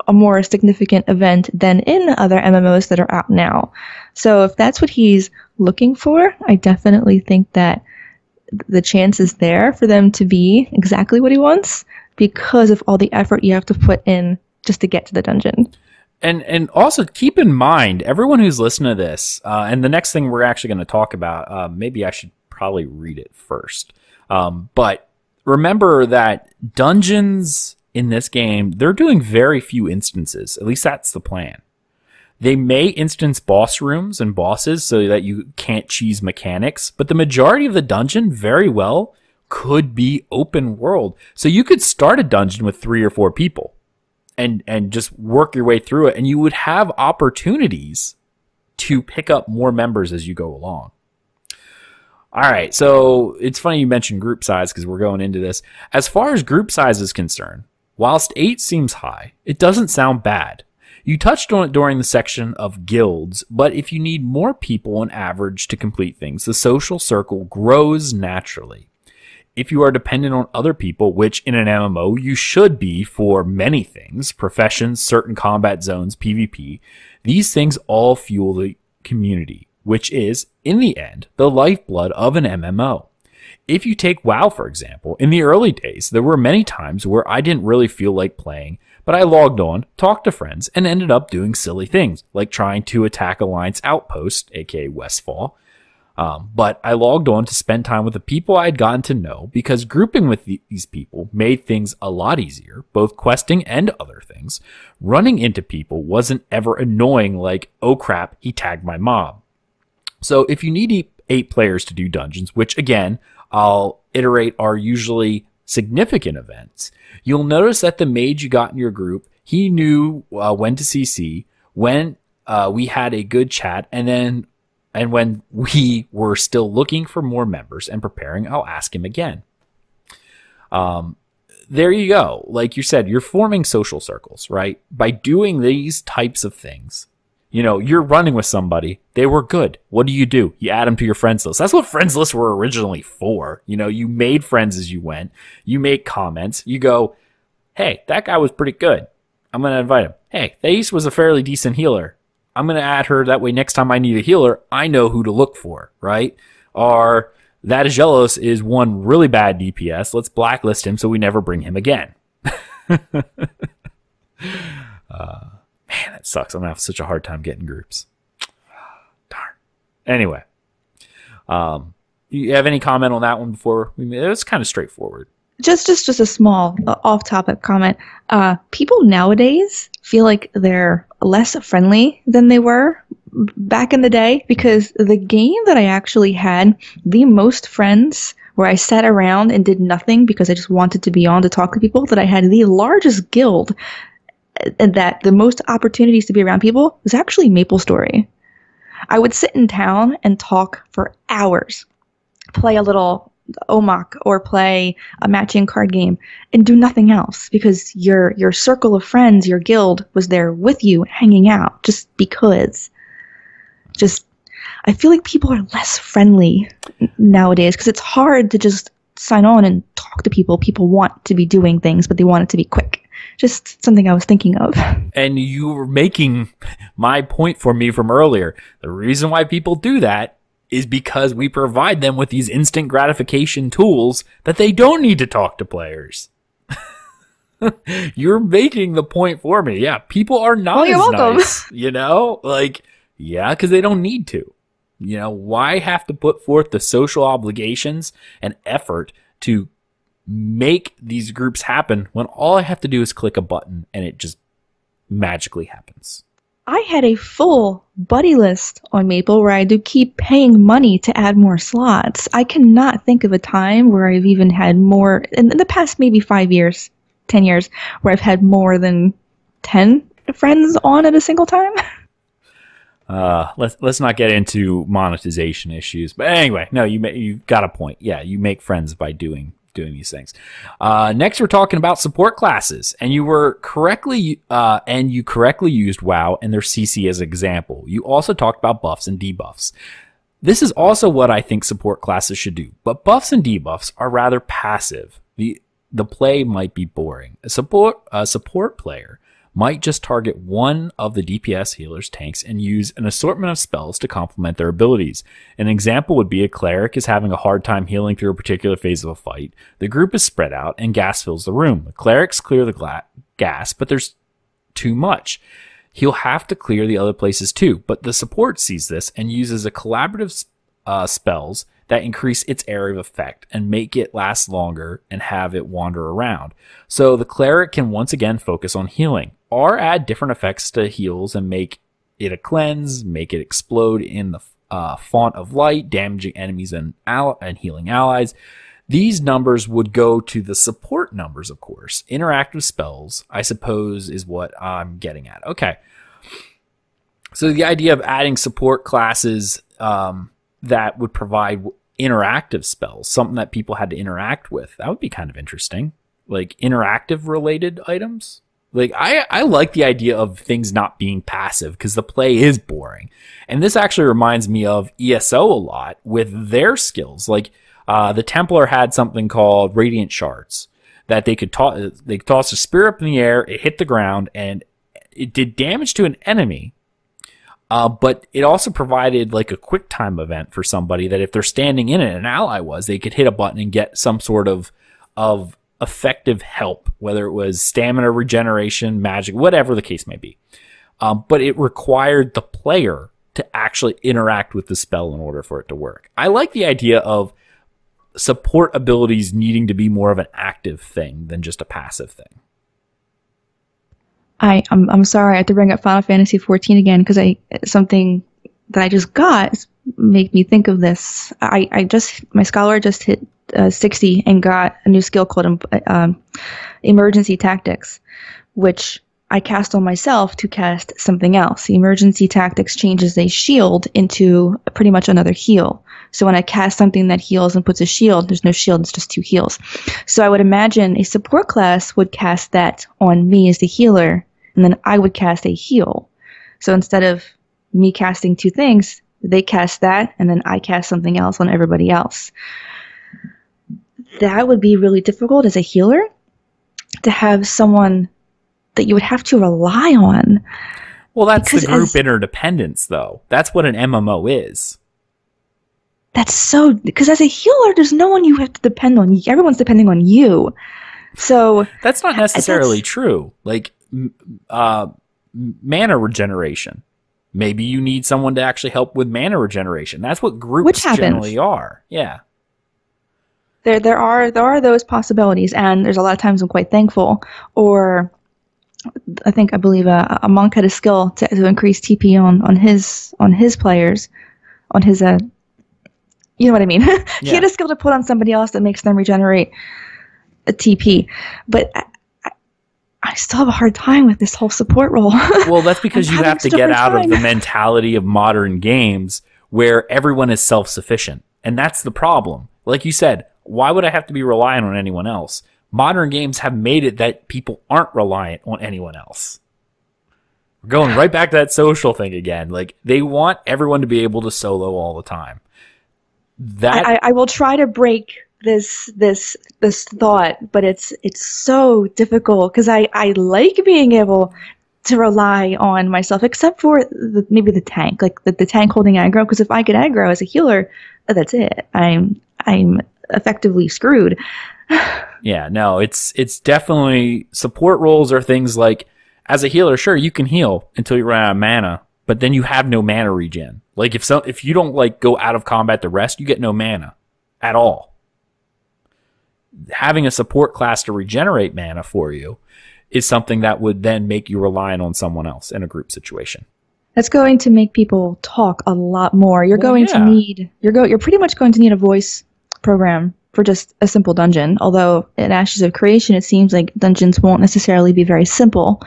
[SPEAKER 2] a more significant event than in other MMOs that are out now. So if that's what he's looking for, I definitely think that the chance is there for them to be exactly what he wants because of all the effort you have to put in just to get to the dungeon.
[SPEAKER 1] And also keep in mind, everyone who's listening to this, and the next thing we're actually going to talk about, maybe I should probably read it first. But remember that dungeons in this game, they're doing very few instances. At least that's the plan. They may instance boss rooms and bosses so that you can't cheese mechanics, but the majority of the dungeon very well could be open world. So you could start a dungeon with 3 or 4 people and just work your way through it, and you would have opportunities to pick up more members as you go along. All right, so it's funny you mentioned group size because we're going into this. As far as group size is concerned, whilst 8 seems high, it doesn't sound bad. You touched on it during the section of guilds, but if you need more people on average to complete things, the social circle grows naturally. If you are dependent on other people, which in an MMO you should be for many things, professions, certain combat zones, PvP, these things all fuel the community, which is, in the end, the lifeblood of an MMO. If you take WoW, for example, in the early days, there were many times where I didn't really feel like playing, but I logged on, talked to friends, and ended up doing silly things, like trying to attack Alliance Outpost, aka Westfall. But I logged on to spend time with the people I had gotten to know, because grouping with these people made things a lot easier, both questing and other things. Running into people wasn't ever annoying like, oh crap, he tagged my mob. So if you need 8 players to do dungeons, which again, I'll iterate are usually significant events, you'll notice that the mage you got in your group, he knew when to CC, when we had a good chat, and when we were still looking for more members and preparing, I'll ask him again. There you go. Like you said, you're forming social circles, right? By doing these types of things. You know, you're running with somebody. They were good. What do? You add them to your friends list. That's what friends lists were originally for. You know, you made friends as you went. You make comments. You go, hey, that guy was pretty good. I'm going to invite him. Hey, Thais was a fairly decent healer. I'm going to add her. That way, next time I need a healer, I know who to look for, right? Or that Aggelos is one really bad DPS. Let's blacklist him so we never bring him again. Man, that sucks. I'm going to have such a hard time getting groups. Darn. Anyway. You have any comment on that one before? It was kind of straightforward.
[SPEAKER 2] Just a small off-topic comment. People nowadays feel like they're less friendly than they were back in the day, because the game that I actually had the most friends, where I sat around and did nothing because I just wanted to be on to talk to people, that I had the largest guild and that the most opportunities to be around people, was actually MapleStory. I would sit in town and talk for hours, play a little OMAC or play a matching card game, and do nothing else, because your circle of friends, your guild, was there with you, hanging out, just because. I feel like people are less friendly nowadays, because it's hard to just sign on and talk to people. People want to be doing things, but they want it to be quick. Just something I was thinking of.
[SPEAKER 1] And you were making my point for me from earlier. The reason why people do that is because we provide them with these instant gratification tools that they don't need to talk to players. You're making the point for me. Yeah, people are not as nice, you know? Like, yeah, because they don't need to. You know, why have to put forth the social obligations and effort to make these groups happen when all I have to do is click a button and it just magically happens?
[SPEAKER 2] I had a full buddy list on Maple where I do keep paying money to add more slots. I cannot think of a time where I've even had more, in the past maybe 5 years, 10 years, where I've had more than 10 friends on at a single time.
[SPEAKER 1] Let's not get into monetization issues. But anyway, no, you got a point. Yeah, you make friends by doing these things. Next, we're talking about support classes, and you correctly used WoW and their CC as an example. You also talked about buffs and debuffs. This is also what I think support classes should do, but buffs and debuffs are rather passive. The play might be boring. A support player might just target one of the DPS healer's tanks and use an assortment of spells to complement their abilities. An example would be a cleric is having a hard time healing through a particular phase of a fight. The group is spread out and gas fills the room. The clerics clear the gas, but there's too much. He'll have to clear the other places too, but the support sees this and uses a collaborative spells that increase its area of effect and make it last longer and have it wander around. So the cleric can once again focus on healing, or add different effects to heals and make it a cleanse, make it explode in the font of light, damaging enemies and healing allies. These numbers would go to the support numbers, of course. Interactive spells, I suppose, is what I'm getting at. Okay. So the idea of adding support classes that would provide interactive spells, something that people had to interact with, that would be kind of interesting. Like interactive related items. Like, I like the idea of things not being passive, because the play is boring. And this actually reminds me of ESO a lot with their skills. Like, the Templar had something called Radiant Shards that they could toss a spear up in the air, it hit the ground, and it did damage to an enemy. But it also provided like a quick time event for somebody that if they're standing in it, an ally was, they could hit a button and get some sort of effective help, whether it was stamina regeneration, magic, whatever the case may be. But it required the player to actually interact with the spell in order for it to work. I like the idea of support abilities needing to be more of an active thing than just a passive thing.
[SPEAKER 2] I'm sorry, I have to bring up Final Fantasy 14 again because something that I just got made me think of this. My scholar just hit 60 and got a new skill called Emergency Tactics, which I cast on myself to cast something else. The Emergency Tactics changes a shield into pretty much another heal. So when I cast something that heals and puts a shield, there's no shield, it's just 2 heals. So I would imagine a support class would cast that on me as the healer, and then I would cast a heal. So instead of me casting 2 things, they cast that, and then I cast something else on everybody else. That would be really difficult as a healer, to have someone that you would have to rely on.
[SPEAKER 1] Well, that's the group interdependence, though. That's what an MMO is.
[SPEAKER 2] That's so... Because as a healer, there's no one you have to depend on. Everyone's depending on you. So...
[SPEAKER 1] That's not necessarily true. Like... mana regeneration. Maybe you need someone to actually help with mana regeneration. That's what groups generally are. Yeah.
[SPEAKER 2] There are those possibilities, and there's a lot of times I'm quite thankful. Or I believe a monk had a skill to increase TP on his players, on his you know what I mean. He had a skill to put on somebody else that makes them regenerate a TP, but I still have a hard time with this whole support role. Well,
[SPEAKER 1] that's because you have to get out of the mentality of modern games where everyone is self-sufficient. And that's the problem. Like you said, why would I have to be reliant on anyone else? Modern games have made it that people aren't reliant on anyone else. We're going right back to that social thing again. Like, they want everyone to be able to solo all the time.
[SPEAKER 2] I will try to break this thought, but it's so difficult because I like being able to rely on myself, except for maybe the tank, like the tank holding aggro. Because if I get aggro as a healer, that's it. I'm effectively screwed.
[SPEAKER 1] Yeah, no, it's definitely support roles are things like, as a healer, sure, you can heal until you run out of mana, but then you have no mana regen. Like if you don't like go out of combat to rest, you get no mana at all. Having a support class to regenerate mana for you is something that would then make you reliant on someone else in a group situation.
[SPEAKER 2] That's going to make people talk a lot more. You're pretty much going to need a voice program for just a simple dungeon. Although in Ashes of Creation, it seems like dungeons won't necessarily be very simple.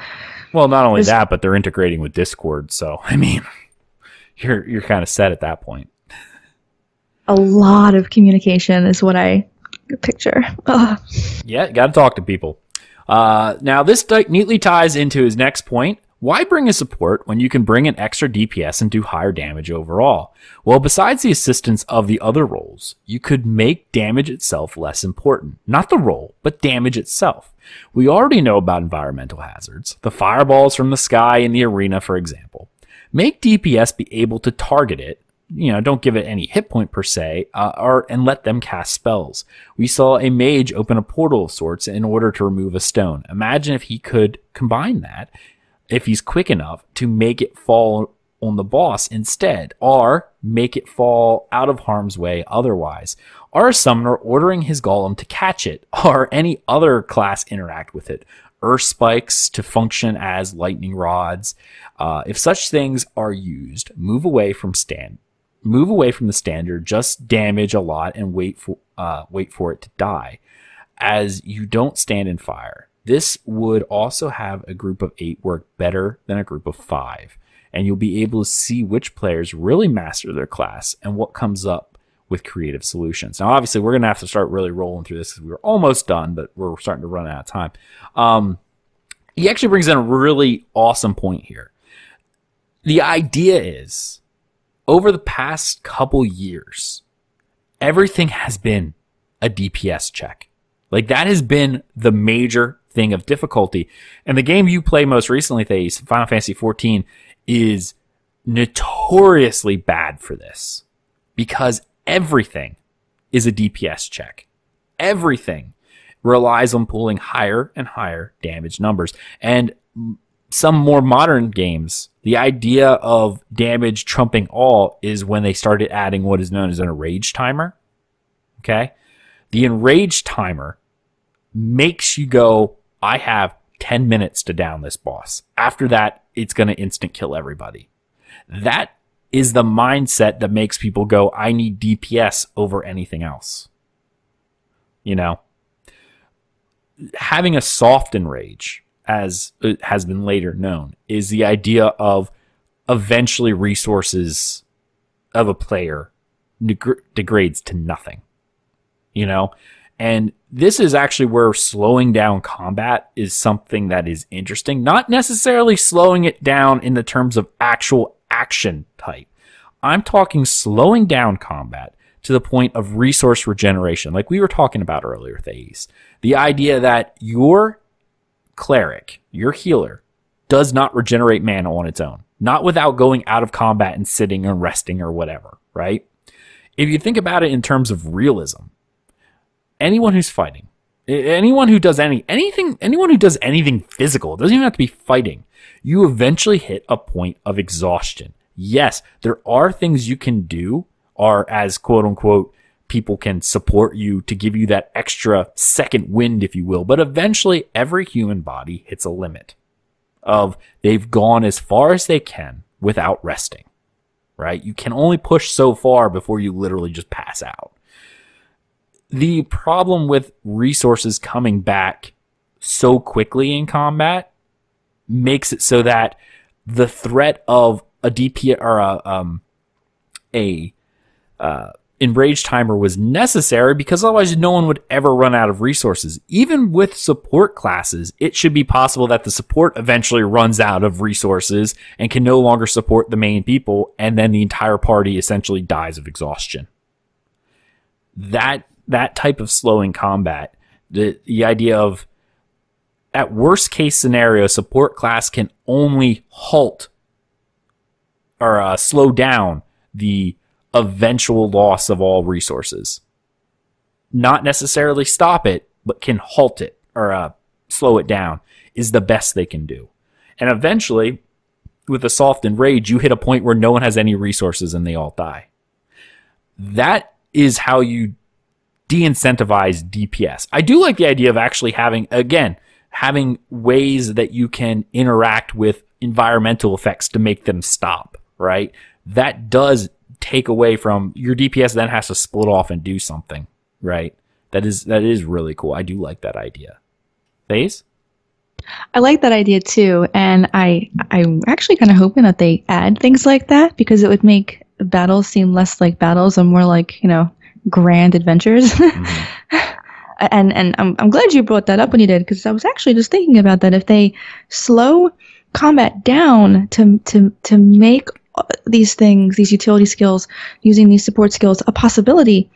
[SPEAKER 1] Well, not only that, but they're integrating with Discord. So, I mean, you're kind of set at that point.
[SPEAKER 2] A lot of communication is what I picture. Ugh.
[SPEAKER 1] Yeah, got to talk to people. Now, this neatly ties into his next point. Why bring a support when you can bring an extra DPS and do higher damage overall? Well, besides the assistance of the other roles, you could make damage itself less important. Not the role, but damage itself. We already know about environmental hazards, the fireballs from the sky in the arena, for example. Make DPS be able to target it. Don't give it any hit point per se, and let them cast spells. We saw a mage open a portal of sorts in order to remove a stone. Imagine if he could combine that, if he's quick enough, to make it fall on the boss instead, or make it fall out of harm's way otherwise, or a summoner ordering his golem to catch it, or any other class interact with it. Earth spikes to function as lightning rods. If such things are used, move away from the standard, just damage a lot and wait for it to die, as you don't stand in fire. This would also have a group of 8 work better than a group of 5, and you'll be able to see which players really master their class and what comes up with creative solutions. Now, obviously, we're going to have to start really rolling through this because we're almost done, but we're starting to run out of time. He actually brings in a really awesome point here. The idea is, over the past couple years, everything has been a DPS check. Like, that has been the major thing of difficulty. And the game you play most recently, Thais, Final Fantasy XIV, is notoriously bad for this because everything is a DPS check. Everything relies on pulling higher and higher damage numbers. And some more modern games, the idea of damage trumping all is when they started adding what is known as an enrage timer. Okay? The enrage timer makes you go, I have 10 minutes to down this boss. After that, it's going to instant kill everybody. That is the mindset that makes people go, I need DPS over anything else. You know? Having a soft enrage, as it has been later known, is the idea of eventually resources of a player degrades to nothing. You know? And this is actually where slowing down combat is something that is interesting. Not necessarily slowing it down in the terms of actual action type. I'm talking slowing down combat to the point of resource regeneration, like we were talking about earlier, Thais. The idea that your cleric, your healer, does not regenerate mana on its own. Not without going out of combat and sitting and resting or whatever, right? If you think about it in terms of realism, anyone who's fighting, anyone who does anything physical, it doesn't even have to be fighting, you eventually hit a point of exhaustion. Yes, there are things you can do, or as quote unquote, people can support you to give you that extra second wind, if you will. But eventually every human body hits a limit of they've gone as far as they can without resting, right? You can only push so far before you literally just pass out. The problem with resources coming back so quickly in combat makes it so that the threat of a DP or enrage timer was necessary, because otherwise no one would ever run out of resources. Even with support classes, it should be possible that the support eventually runs out of resources and can no longer support the main people, and then the entire party essentially dies of exhaustion. That type of slowing combat, the idea of, at worst case scenario, support class can only halt or slow down the eventual loss of all resources. Not necessarily stop it, but can halt it or slow it down, is the best they can do. And eventually, with a soft enrage, you hit a point where no one has any resources and they all die. That is how you de-incentivize DPS. I do like the idea of actually having ways that you can interact with environmental effects to make them stop, right? That does take away from your DPS, then has to split off and do something, right? That is really cool. I do like that idea. Thais?
[SPEAKER 2] I like that idea too, and I'm actually kind of hoping that they add things like that, because it would make battles seem less like battles and more like, grand adventures. Mm-hmm. and I'm glad you brought that up when you did, because I was actually just thinking about that. If they slow combat down to make these things, these utility skills, using these support skills a possibility,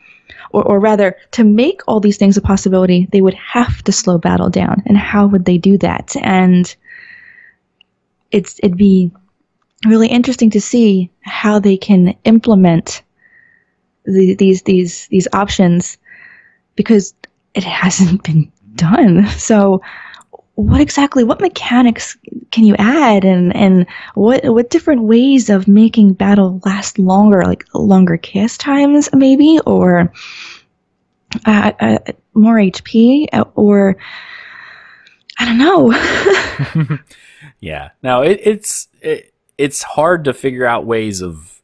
[SPEAKER 2] or rather to make all these things a possibility, they would have to slow battle down. And how would they do that? And it'd be really interesting to see how they can implement these options, because it hasn't been done. So what mechanics can you add, and what different ways of making battle last longer, like longer cast times maybe, or more HP, or I don't know.
[SPEAKER 1] Yeah. Now it's hard to figure out ways of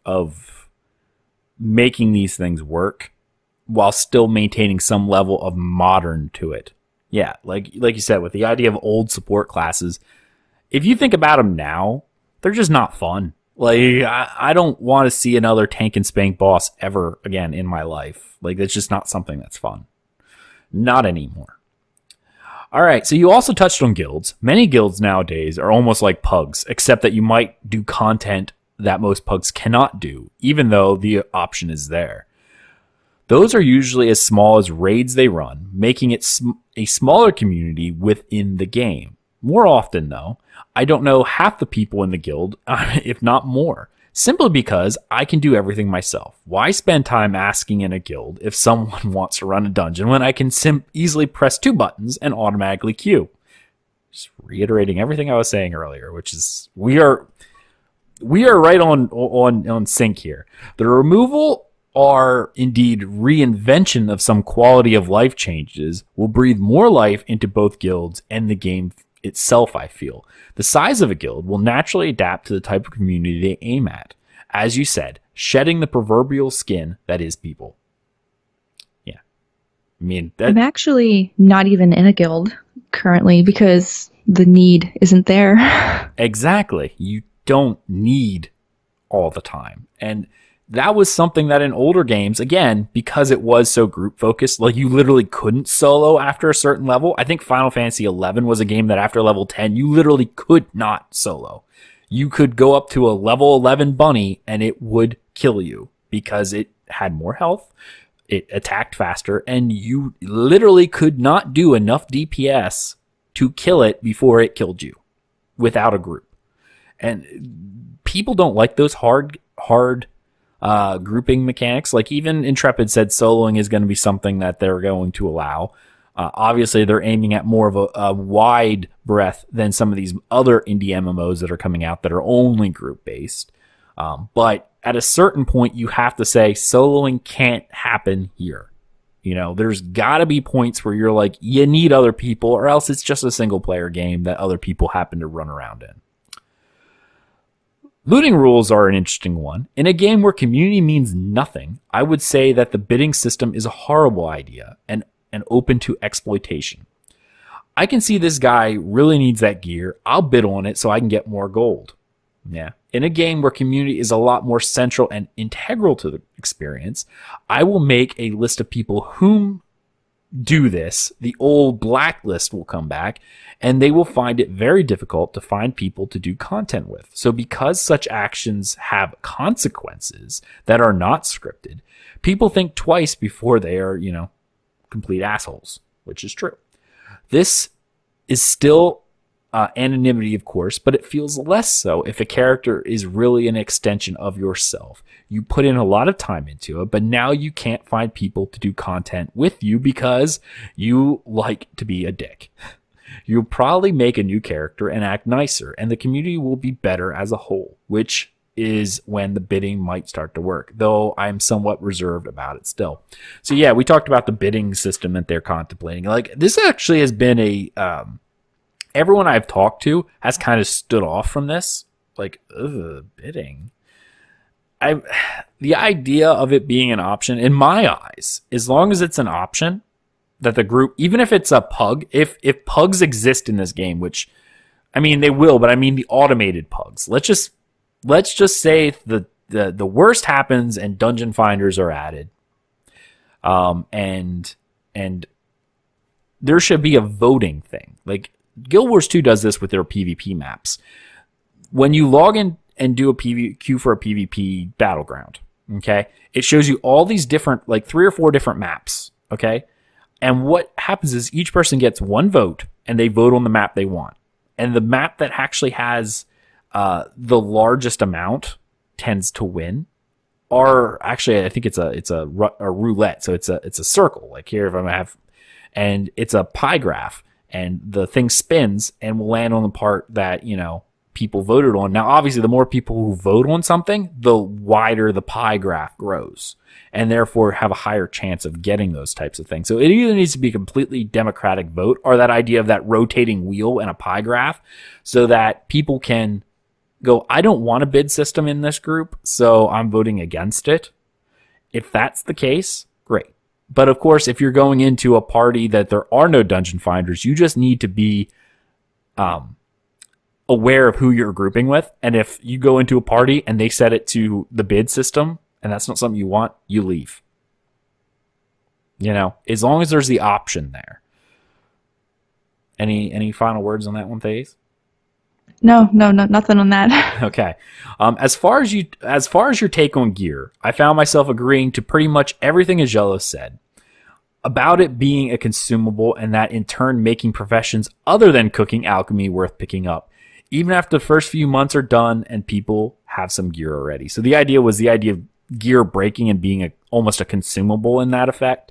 [SPEAKER 1] making these things work while still maintaining some level of modern to it. Yeah, like you said, with the idea of old support classes, if you think about them now, they're just not fun. Like, I don't want to see another tank and spank boss ever again in my life. Like, that's just not something that's fun. Not anymore. All right, so you also touched on guilds. Many guilds nowadays are almost like pugs, except that you might do content that most pugs cannot do, even though the option is there. Those are usually as small as raids they run, making it a smaller community within the game. More often, though, I don't know half the people in the guild, if not more, simply because I can do everything myself. Why spend time asking in a guild if someone wants to run a dungeon when I can easily press 2 buttons and automatically queue? Just reiterating everything I was saying earlier, which is we are right on sync here. The removal or indeed reinvention of some quality of life changes will breathe more life into both guilds and the game itself, I feel. The size of a guild will naturally adapt to the type of community they aim at. As you said, shedding the proverbial skin that is people. Yeah. I mean,
[SPEAKER 2] I'm actually not even in a guild currently because the need isn't there.
[SPEAKER 1] Exactly. You don't need all the time. And that was something that in older games, again, because it was so group focused, like you literally couldn't solo after a certain level. I think Final Fantasy XI was a game that after level 10, you literally could not solo. You could go up to a level 11 bunny and it would kill you because it had more health, it attacked faster, and you literally could not do enough DPS to kill it before it killed you without a group. And people don't like those hard grouping mechanics. Like even Intrepid said soloing is going to be something that they're going to allow. Obviously, they're aiming at more of a wide breadth than some of these other indie MMOs that are coming out that are only group-based. But at a certain point, you have to say soloing can't happen here. You know, there's got to be points where you're like, you need other people, or else it's just a single-player game that other people happen to run around in. Looting rules are an interesting one. In a game where community means nothing, I would say that the bidding system is a horrible idea and open to exploitation. I can see this guy really needs that gear. I'll bid on it so I can get more gold. Yeah. In a game where community is a lot more central and integral to the experience, I will make a list of people whom do this. The old blacklist will come back, and they will find it very difficult to find people to do content with. So because such actions have consequences that are not scripted, people think twice before they are, complete assholes, which is true. This is still anonymity, of course, but it feels less so if a character is really an extension of yourself. You put in a lot of time into it, but now you can't find people to do content with you because you like to be a dick. You'll probably make a new character and act nicer, and the community will be better as a whole, which is when the bidding might start to work, though I'm somewhat reserved about it still. So yeah, we talked about the bidding system that they're contemplating. Like, this actually has been everyone I've talked to has kind of stood off from this. Like, bidding. The idea of it being an option, in my eyes, as long as it's an option, that the group, even if it's a pug, if pugs exist in this game, which, I mean, they will, but I mean the automated pugs. Let's just say the worst happens and dungeon finders are added. And there should be a voting thing. Like, Guild Wars 2 does this with their PvP maps. When you log in and do a queue for a PvP battleground, okay, it shows you all these different, like 3 or 4 different maps, okay? And what happens is each person gets one vote, and they vote on the map they want. And the map that actually has the largest amount tends to win. Or actually, I think it's a roulette, so it's a circle. Like here, if I'm gonna have, and it's a pie graph, and the thing spins and will land on the part that people voted on. Now, obviously, the more people who vote on something, the wider the pie graph grows, and therefore have a higher chance of getting those types of things. So it either needs to be a completely democratic vote, or that idea of that rotating wheel and a pie graph, so that people can go, I don't want a bid system in this group, so I'm voting against it. If that's the case, great. But of course, if you're going into a party that there are no dungeon finders, you just need to be aware of who you're grouping with. And if you go into a party and they set it to the bid system and that's not something you want, you leave. As long as there's the option there. Any final words on that one, Thais?
[SPEAKER 2] No, nothing on that.
[SPEAKER 1] Okay. As far as your take on gear, I found myself agreeing to pretty much everything Aggelos said about it being a consumable, and that in turn making professions other than cooking alchemy worth picking up, even after the first few months are done and people have some gear already. So the idea of gear breaking and being almost a consumable in that effect.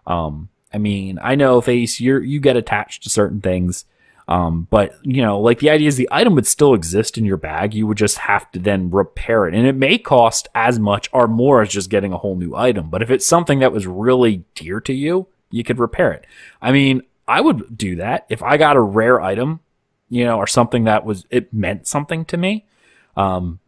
[SPEAKER 1] I mean, I know, Face, you get attached to certain things. But, you know, like the idea is the item would still exist in your bag. You would just have to then repair it. And it may cost as much or more as just getting a whole new item. But if it's something that was really dear to you, you could repair it. I mean, I would do that if I got a rare item, you know, or something it meant something to me.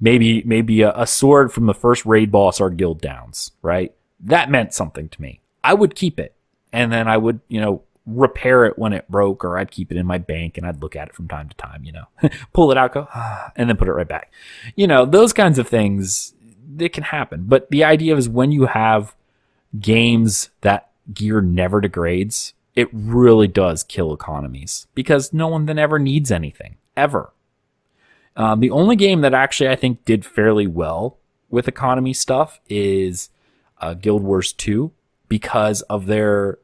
[SPEAKER 1] Maybe a sword from the first raid boss or guild downs, right? That meant something to me. I would keep it. And then I would, you know, repair it when it broke, or I'd keep it in my bank and I'd look at it from time to time, you know, pull it out, go, and then put it right back. You know, those kinds of things, they can happen. But the idea is when you have games that gear never degrades, it really does kill economies because no one then ever needs anything, ever. The only game that actually I think did fairly well with economy stuff is Guild Wars 2 because of their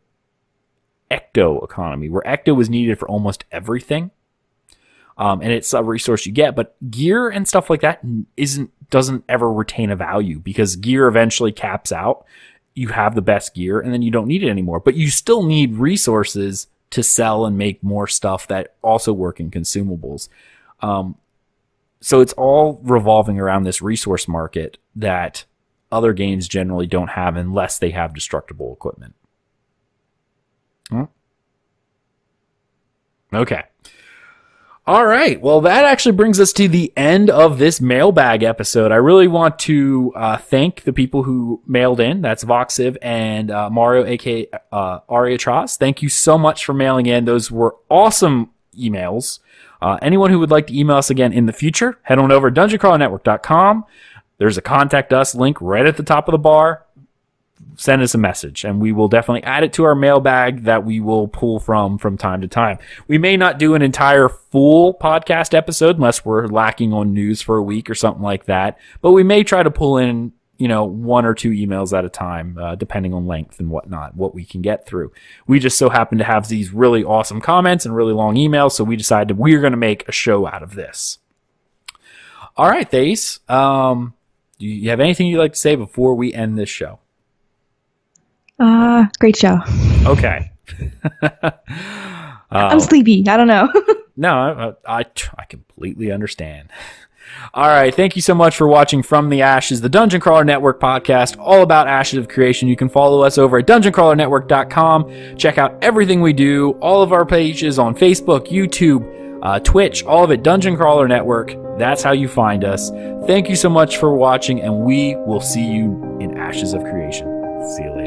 [SPEAKER 1] ecto economy, where ecto was needed for almost everything. And it's a resource you get, but gear and stuff like that doesn't ever retain a value because gear eventually caps out. You have the best gear and then you don't need it anymore, but you still need resources to sell and make more stuff that also work in consumables. So it's all revolving around this resource market that other games generally don't have unless they have destructible equipment. Okay. All right. Well, that actually brings us to the end of this mailbag episode. I really want to thank the people who mailed in. That's Voxiv and Mario, aka Ariatras. Thank you so much for mailing in. Those were awesome emails. Anyone who would like to email us again in the future, head on over to dungeoncrawlernetwork.com. There's a contact us link right at the top of the bar. Send us a message and we will definitely add it to our mailbag that we will pull from time to time. We may not do an entire full podcast episode unless we're lacking on news for a week or something like that, but we may try to pull in, you know, 1 or 2 emails at a time, depending on length and whatnot, what we can get through. We just so happen to have these really awesome comments and really long emails, so we decided we're going to make a show out of this. All right, Thais, do you have anything you'd like to say before we end this show?
[SPEAKER 2] Great show.
[SPEAKER 1] Okay.
[SPEAKER 2] I'm sleepy. I don't know.
[SPEAKER 1] No, I completely understand. All right. Thank you so much for watching From the Ashes, the Dungeon Crawler Network podcast, all about Ashes of Creation. You can follow us over at dungeoncrawlernetwork.com. Check out everything we do, all of our pages on Facebook, YouTube, Twitch, all of it, Dungeon Crawler Network. That's how you find us. Thank you so much for watching, and we will see you in Ashes of Creation. See you later.